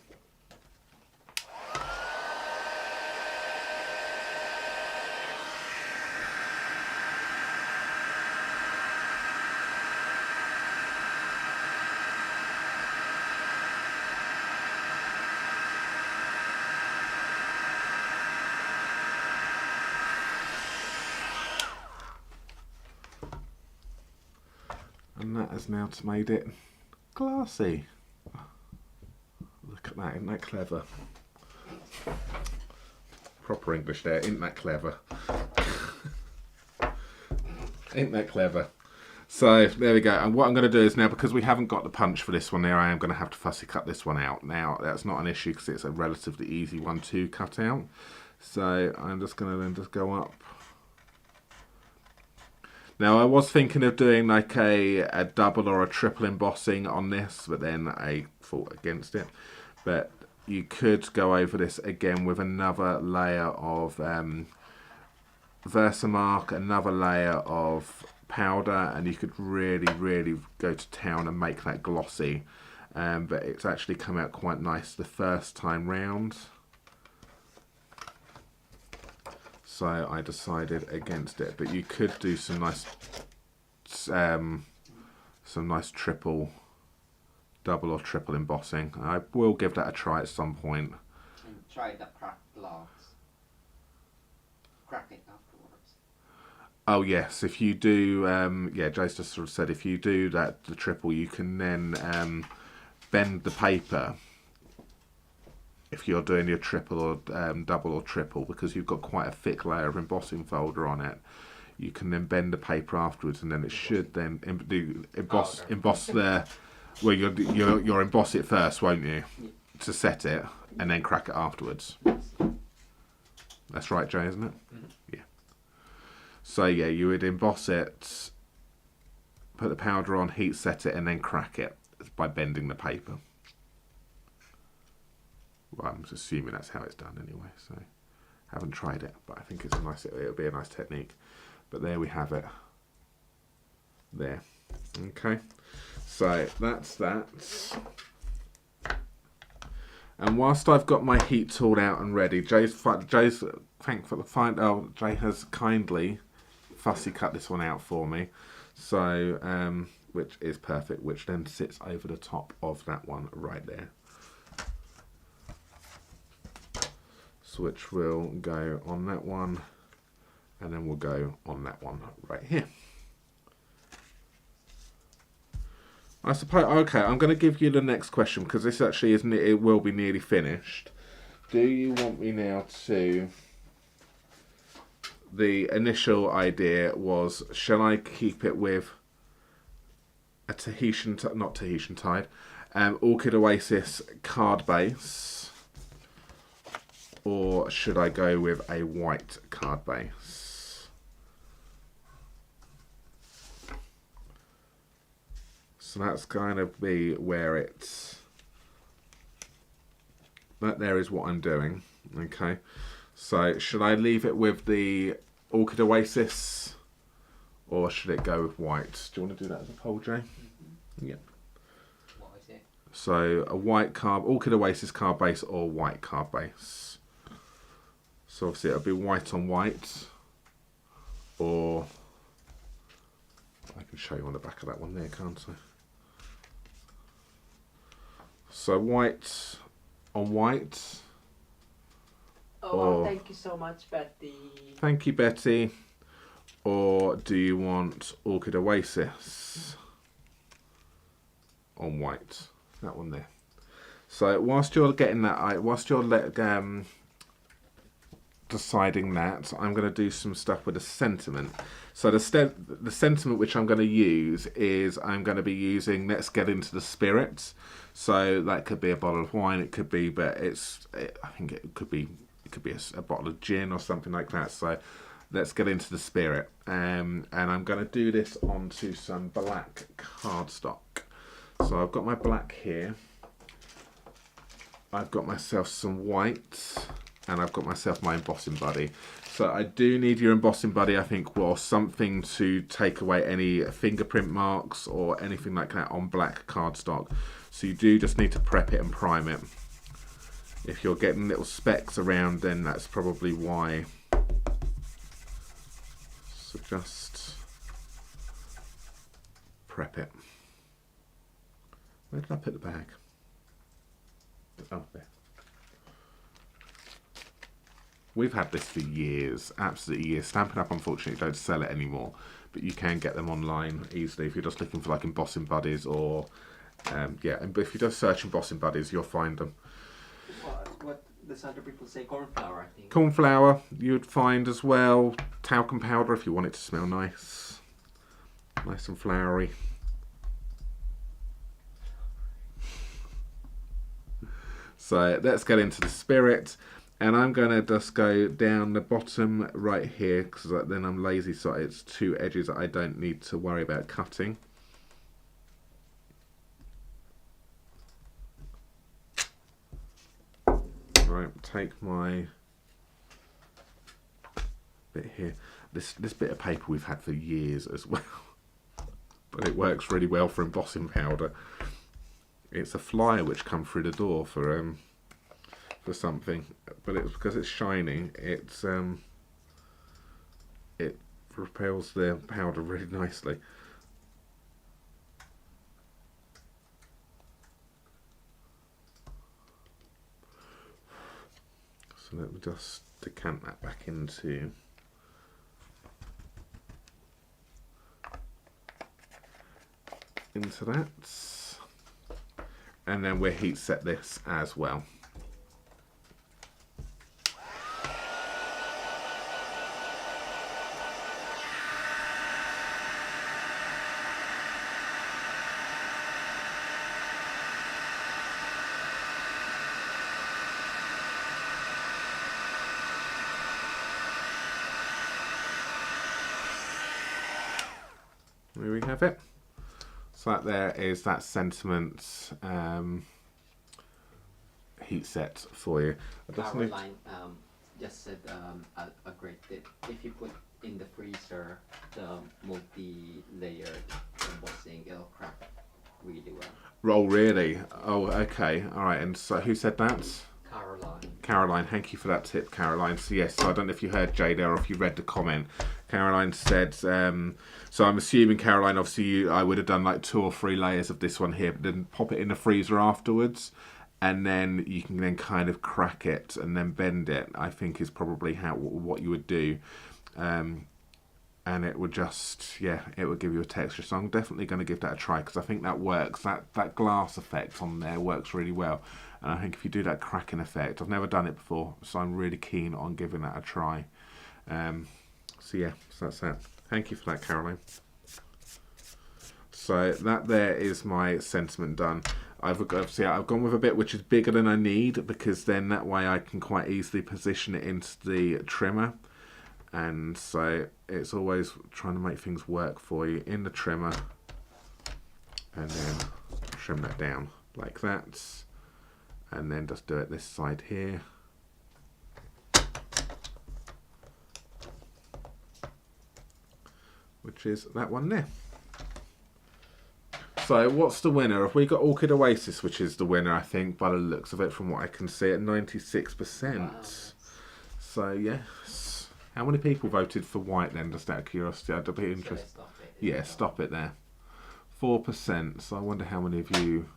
And that has now made it glassy. Look at that, isn't that clever? Proper English there, isn't that clever? Ain't that clever? So there we go. And what I'm going to do is now, because we haven't got the punch for this one there, I am going to have to fussy cut this one out. Now that's not an issue because it's a relatively easy one to cut out. So I'm just going to then just go up. Now I was thinking of doing like a double or a triple embossing on this, but then I fought against it. But you could go over this again with another layer of Versamark, another layer of powder, and you could really go to town and make that glossy. But it's actually come out quite nice the first time round. So I decided against it, but you could do some nice triple, double or triple embossing. I will give that a try at some point. And try the cracked glass. Crack it afterwards. Oh yes, if you do, yeah, Jace just sort of said if you do the triple, you can then bend the paper. If you're doing your triple or double or triple, because you've got quite a thick layer of embossing folder on it, you can then bend the paper afterwards, and then it should then emboss there. Well, you'll emboss it first, won't you, to set it, and then crack it afterwards. That's right, Jay, isn't it? Mm-hmm. Yeah. So yeah, you would emboss it, put the powder on, heat set it, and then crack it by bending the paper. Well, I'm assuming that's how it's done anyway, so haven't tried it, but I think it's it'll be a nice technique. But there we have it. There. Okay. So that's that. And whilst I've got my heat tool out and ready, Jay has kindly fussy cut this one out for me. So which is perfect, which then sits over the top of that one right there. Which will go on that one, and then we'll go on that one right here. I suppose, okay, I'm going to give you the next question, because this actually isn't it, it will be nearly finished. Do you want me now to, the initial idea was, shall I keep it with a Orchid Oasis card base? Or should I go with a white card base? So that's going to be where it's... That there is what I'm doing. Okay. So should I leave it with the Orchid Oasis? Or should it go with white? Do you want to do that as a poll, Jay? Mm-hmm. Yep. What is it? So a white Orchid Oasis card base or white card base? So obviously it'll be white on white, or I can show you on the back of that one there, can't I? So white on white. Oh, thank you so much, Betty. Thank you, Betty. Or do you want Orchid Oasis on white? That one there. So whilst you're getting that, deciding that, I'm going to do some stuff with the sentiment. So the sentiment which I'm going to use is I'm going to be using Let's Get Into the Spirit. So that could be a bottle of wine, it could be, but I think it could be a bottle of gin or something like that. So let's get into the spirit. And I'm going to do this onto some black cardstock. So I've got my black here. I've got myself some white. And I've got myself my embossing buddy. So I do need your embossing buddy, I think, or something to take away any fingerprint marks or anything like that on black cardstock. So you do just need to prep it and prime it. If you're getting little specks around, then that's probably why. So just prep it. Where did I put the bag? Oh, there. We've had this for years, absolutely years. Stampin' Up unfortunately don't sell it anymore, but you can get them online easily if you're just looking for like embossing buddies or yeah. And if you just search embossing buddies, you'll find them. What does other people say? Corn flour, I think. Corn flour you'd find as well. Talcum powder if you want it to smell nice, nice and floury. So let's get into the spirit, and I'm going to just go down the bottom right here because then I'm lazy, so it's two edges that I don't need to worry about cutting. Right, take my bit here. This bit of paper we've had for years as well, but it works really well for embossing powder. It's a flyer which comes through the door for something, but it's because it's shining. It repels the powder really nicely. So let me just decant that back into that. And then we'll heat set this as well. There we have it. So that there is that sentiment heat set for you. Caroline just said a great tip. If you put in the freezer the multi-layered embossing, it'll crack really well. Oh, really? Oh, okay. All right. And so who said that? Caroline. Caroline, thank you for that tip, Caroline. So yes, so I don't know if you heard Jada or if you read the comment. Caroline said, so I'm assuming, Caroline, obviously I would have done like 2 or 3 layers of this one here, but then pop it in the freezer afterwards, and then you can then kind of crack it and then bend it, I think is probably what you would do. And it would just, yeah, it would give you a texture. So I'm definitely going to give that a try because I think that works. That glass effect on there works really well. And I think if you do that cracking effect, I've never done it before, so I'm really keen on giving that a try. So yeah, so that's that. Thank you for that, Caroline. So that there is my sentiment done. I've gone with a bit which is bigger than I need because then that way I can quite easily position it into the trimmer. And so it's always trying to make things work for you in the trimmer, and then trim that down like that, and then just do it this side here. Which is that one there. So what's the winner? Have we got Orchid Oasis, which is the winner, I think, by the looks of it, from what I can see, at 96%. Wow. So yes. How many people voted for white then, just out of curiosity? I'd be interested. Yeah, stop it there. 4%. So I wonder how many of you...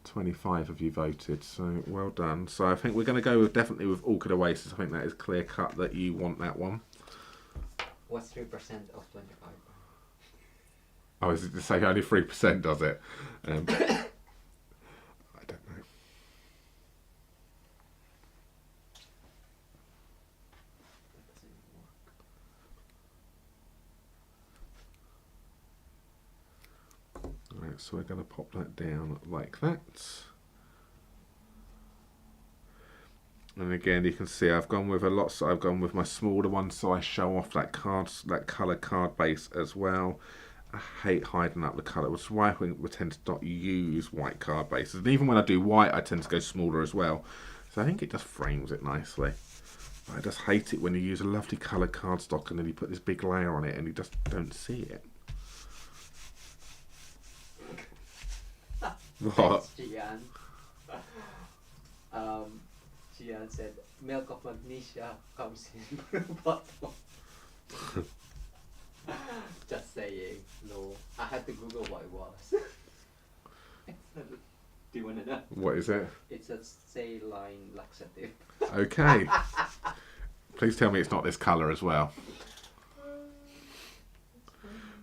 25 of you voted, so well done. So I think we're going to go definitely with Orchid Oasis. I think that is clear cut that you want that one. What's 3% of 25? Oh, is it to say only 3% does it? I don't know. Right, so we're going to pop that down like that. And again, you can see I've gone with I've gone with my smaller one, so I show off that colour card base as well. I hate hiding up the colour, which is why I think we tend to not use white card bases. And even when I do white, I tend to go smaller as well. So I think it just frames it nicely. But I just hate it when you use a lovely coloured cardstock and then you put this big layer on it and you just don't see it. What? Gian. Gian said, milk of magnesia comes in a bottle. Just saying. No, I had to Google what it was. Do you want to know? What is it? It's a saline laxative. Okay. Please tell me it's not this colour as well.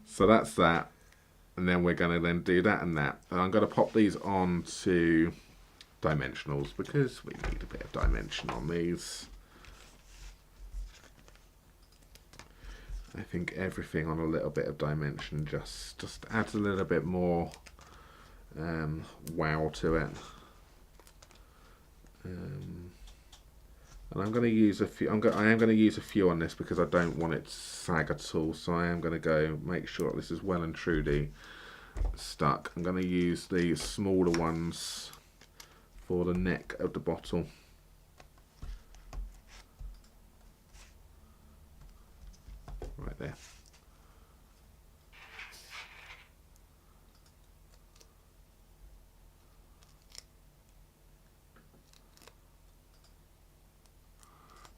So that's that. And then we're going to then do that and that. And I'm going to pop these on to dimensionals because we need a bit of dimension on these. I think everything on a little bit of dimension just adds a little bit more wow to it. And I'm going to use a few. I am going to use a few on this because I don't want it to sag at all. So I am going to go make sure this is well and truly stuck. I'm going to use the smaller ones for the neck of the bottle. Right there.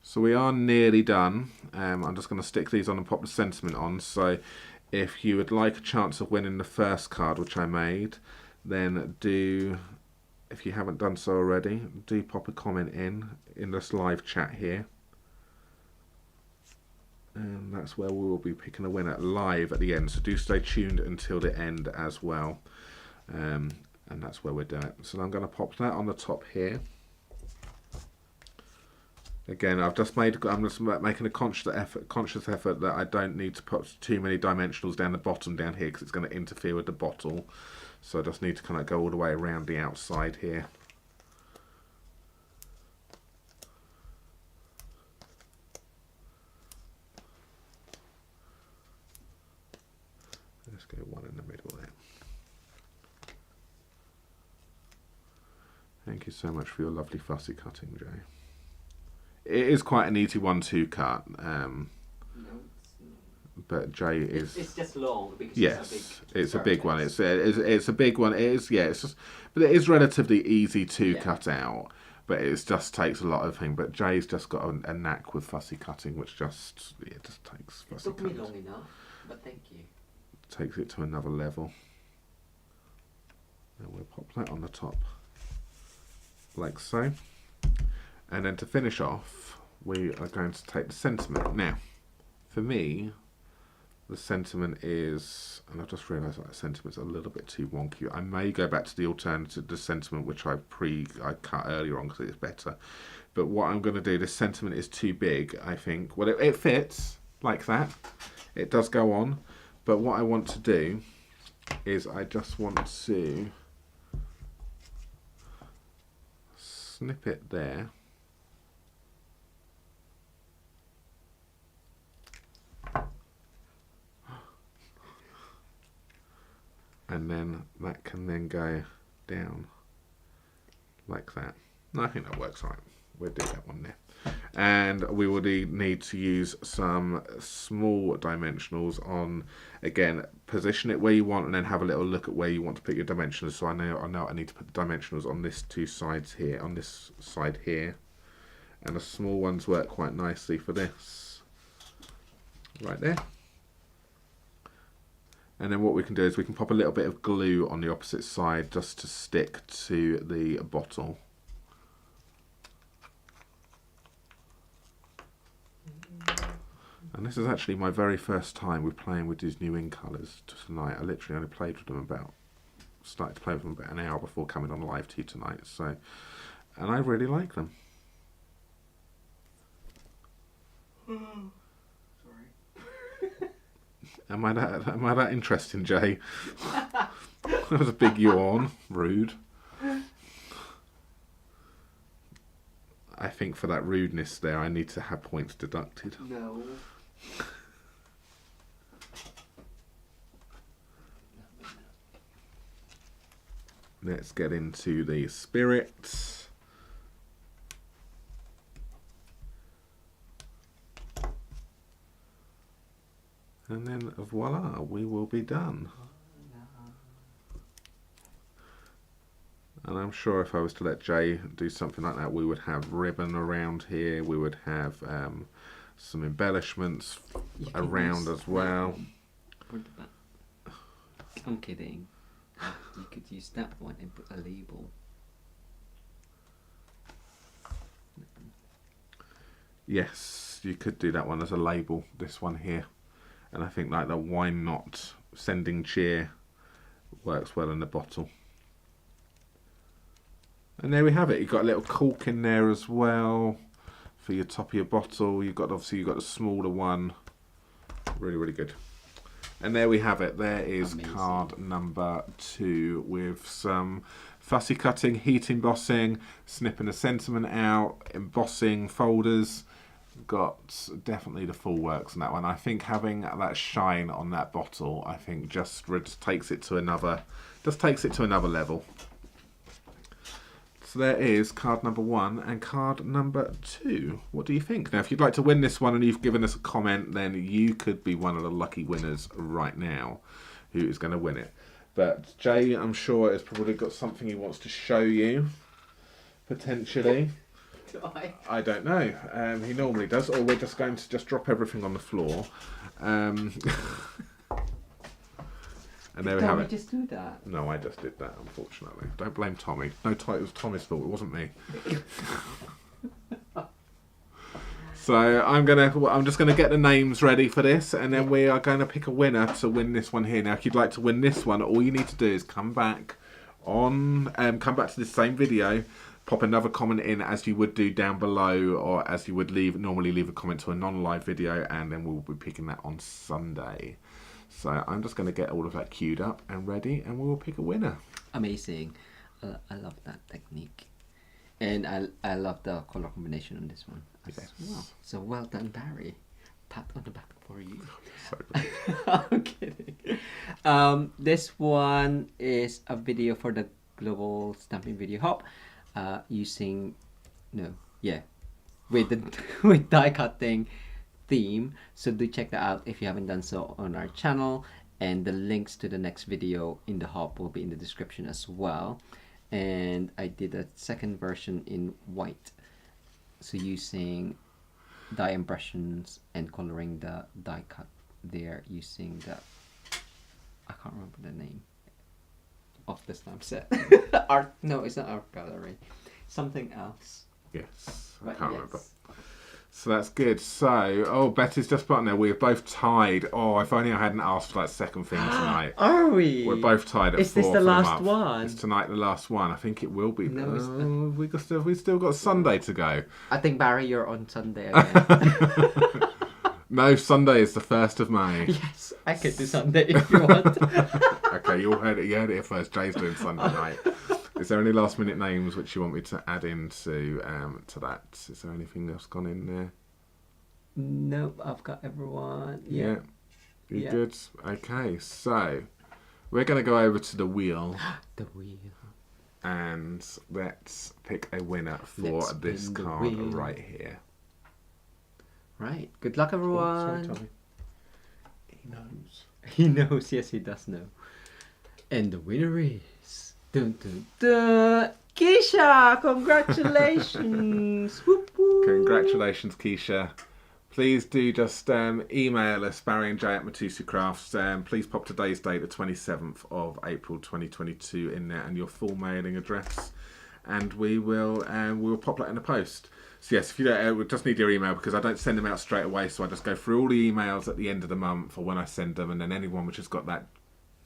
So we are nearly done. I'm just going to stick these on and pop the sentiment on. So if you would like a chance of winning the first card, which I made, then do, if you haven't done so already, do pop a comment in this live chat here. And that's where we will be picking a winner live at the end. So do stay tuned until the end as well. And that's where we're doing it. So I'm going to pop that on the top here. Again, I'm just making a conscious effort that I don't need to put too many dimensionals down the bottom down here because it's going to interfere with the bottle. So I just need to kind of go all the way around the outside here. Let's go one in the middle there. Thank you so much for your lovely fussy cutting, Jay. It is quite an easy one to cut, but Jay is. It's just long because it's a big one. It's a big one. It is, yeah. It's just, but it is relatively easy to cut out. But it just takes a lot of things. But Jay's just got a knack with fussy cutting, which just takes fussy cutting. It took me long enough, but thank you. Takes it to another level. And we'll pop that on the top, like so. And then to finish off, we are going to take the sentiment. Now, for me, the sentiment is, and I've just realised that the sentiment's a little bit too wonky. I may go back to the alternative, the sentiment which I cut earlier on because it's better. But what I'm going to do, this sentiment is too big, I think. Well, it fits like that. It does go on. But what I want to do is I just want to snip it there. And then that can then go down like that. I think that works right. We'll do that one there. And we will need to use some small dimensionals on, again, position it where you want and then have a little look at where you want to put your dimensionals. So I know I need to put the dimensionals on this two sides here, on this side here. And the small ones work quite nicely for this. Right there. And then what we can do is we can pop a little bit of glue on the opposite side just to stick to the bottle. And this is actually my very first time with playing with these new ink colours tonight. I literally only started to play with them about an hour before coming on live to you tonight. So, and I really like them. Am I that interesting, Jay? That was a big yawn. Rude. I think for that rudeness there, I need to have points deducted. No. Let's get into the spirits. And then voila, we will be done. And I'm sure if I was to let Jay do something like that, we would have ribbon around here. We would have some embellishments around as well. I'm kidding. You could use that one and put a label. Yes, you could do that one as a label, this one here. And I think like the why not sending cheer works well in the bottle. And there we have it. You've got a little cork in there as well for your top of your bottle. You've got the smaller one. Really, really good. And there we have it. There is amazing. Card number 2 with some fussy cutting, heat embossing, snipping the sentiment out, embossing folders. Got definitely the full works on that one. I think having that shine on that bottle, I think just takes it to another level. So there is card number 1 and card number 2. What do you think? Now, if you'd like to win this one and you've given us a comment, then you could be one of the lucky winners right now who is going to win it. But Jay, I'm sure, has probably got something he wants to show you, potentially. Do I? I don't know. He normally does, or we're just going to drop everything on the floor. And there we have it. Just do that. No, I just did that, unfortunately. Don't blame Tommy. No, it was Tommy's fault. It wasn't me. So I'm just gonna get the names ready for this, and then we are going to pick a winner to win this one here. Now, if you'd like to win this one, all you need to do is come back to this same video, pop another comment in as you would do down below, or as you would normally leave a comment to a non-live video, and then we'll be picking that on Sunday. So I'm just going to get all of that queued up and ready, and we will pick a winner. Amazing. I love that technique. And I love the color combination on this one as well. So well done, Barry. Pat on the back for you. So good. I'm kidding. This one is a video for the Global Stamping Video Hub with die cutting theme. So do check that out if you haven't done so on our channel, and the links to the next video in the hub will be in the description as well. And I did a second version in white, so using die impressions and coloring the die cut there using the, I can't remember the name of the stamp set. It's not art gallery, something else. Yes, I But can't yes. remember. So that's good. So, Betty's just put on there. We're both tied. Oh, if only I hadn't asked for that second thing tonight. Are we? We're both tied at 4. Is this the for last month. one? It's tonight the last one. I think it will be. No, it's We've still got Sunday to go. I think, Barry, you're on Sunday again. No, Sunday is the 1st of May. Yes, I could do Sunday if you want. Okay, you heard it here first. Jay's doing Sunday night. Is there any last minute names which you want me to add into to that? Is there anything else gone in there? Nope, I've got everyone. Yeah. You Yeah. good? Okay, so we're going to go over to the wheel. The wheel. And let's pick a winner for Let's this spin the card wheel. right here. Right. Good luck, Oh, everyone. sorry, Tommy. He knows. He knows. Yes, he does know. And the winner is dun dun dun, Keisha. Congratulations! Whoop, whoop. Congratulations, Keisha. Please do just email us, Barry and Jay at Mitosu Crafts. Please pop today's date, the 27th of April 2022, in there, and your full mailing address, and we will pop that in the post. So yes, if you don't, we just need your email, because I don't send them out straight away. So I just go through all the emails at the end of the month, or when I send them, and then anyone which has got that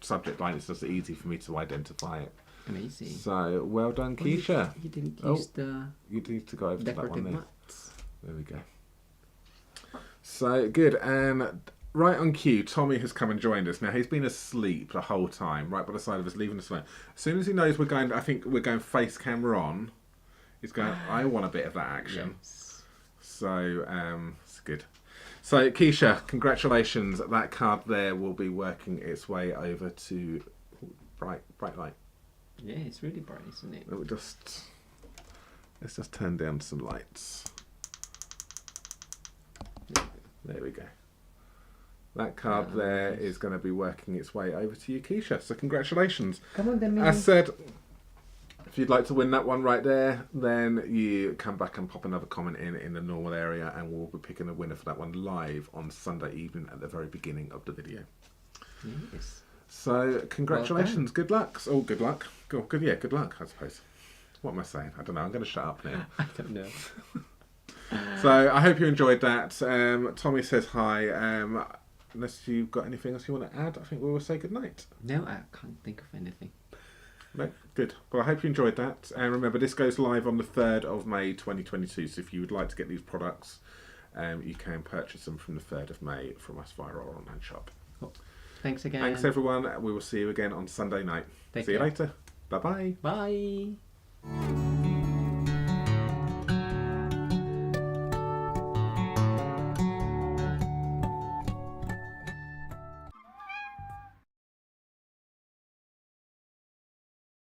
subject line, it's just easy for me to identify it. Amazing. So well done, Keisha. You didn't use the You need to go over to that one decorative there. mats. There we go. So good, and right on cue, Tommy has come and joined us. Now he's been asleep the whole time, right by the side of us, leaving us alone. As soon as he knows we're going, I think we're going face camera on. He's going, I want a bit of that action. Yes. So it's good. So Keisha, congratulations. That card there will be working its way over to bright light. Yeah, it's really bright, isn't it? Let's just turn down some lights. There we go. That card there is going to be working its way over to you, Keisha. So congratulations. Come on, then. As said, if you'd like to win that one right there, then you come back and pop another comment in the normal area, and we'll be picking a winner for that one live on Sunday evening at the very beginning of the video. Yes. So congratulations. Good luck. Oh, good luck. Good luck, I suppose. What am I saying? I don't know. I'm going to shut up now. I don't know. So I hope you enjoyed that. Tommy says hi. Unless you've got anything else you want to add, I think we will say good night. No, I can't think of anything. No, good. Well, I hope you enjoyed that. And remember, this goes live on the 3rd of May 2022. So if you would like to get these products, you can purchase them from the 3rd of May from us via our online shop. Cool. Thanks again. Thanks, everyone. We will see you again on Sunday night. See you later. Bye-bye. Bye.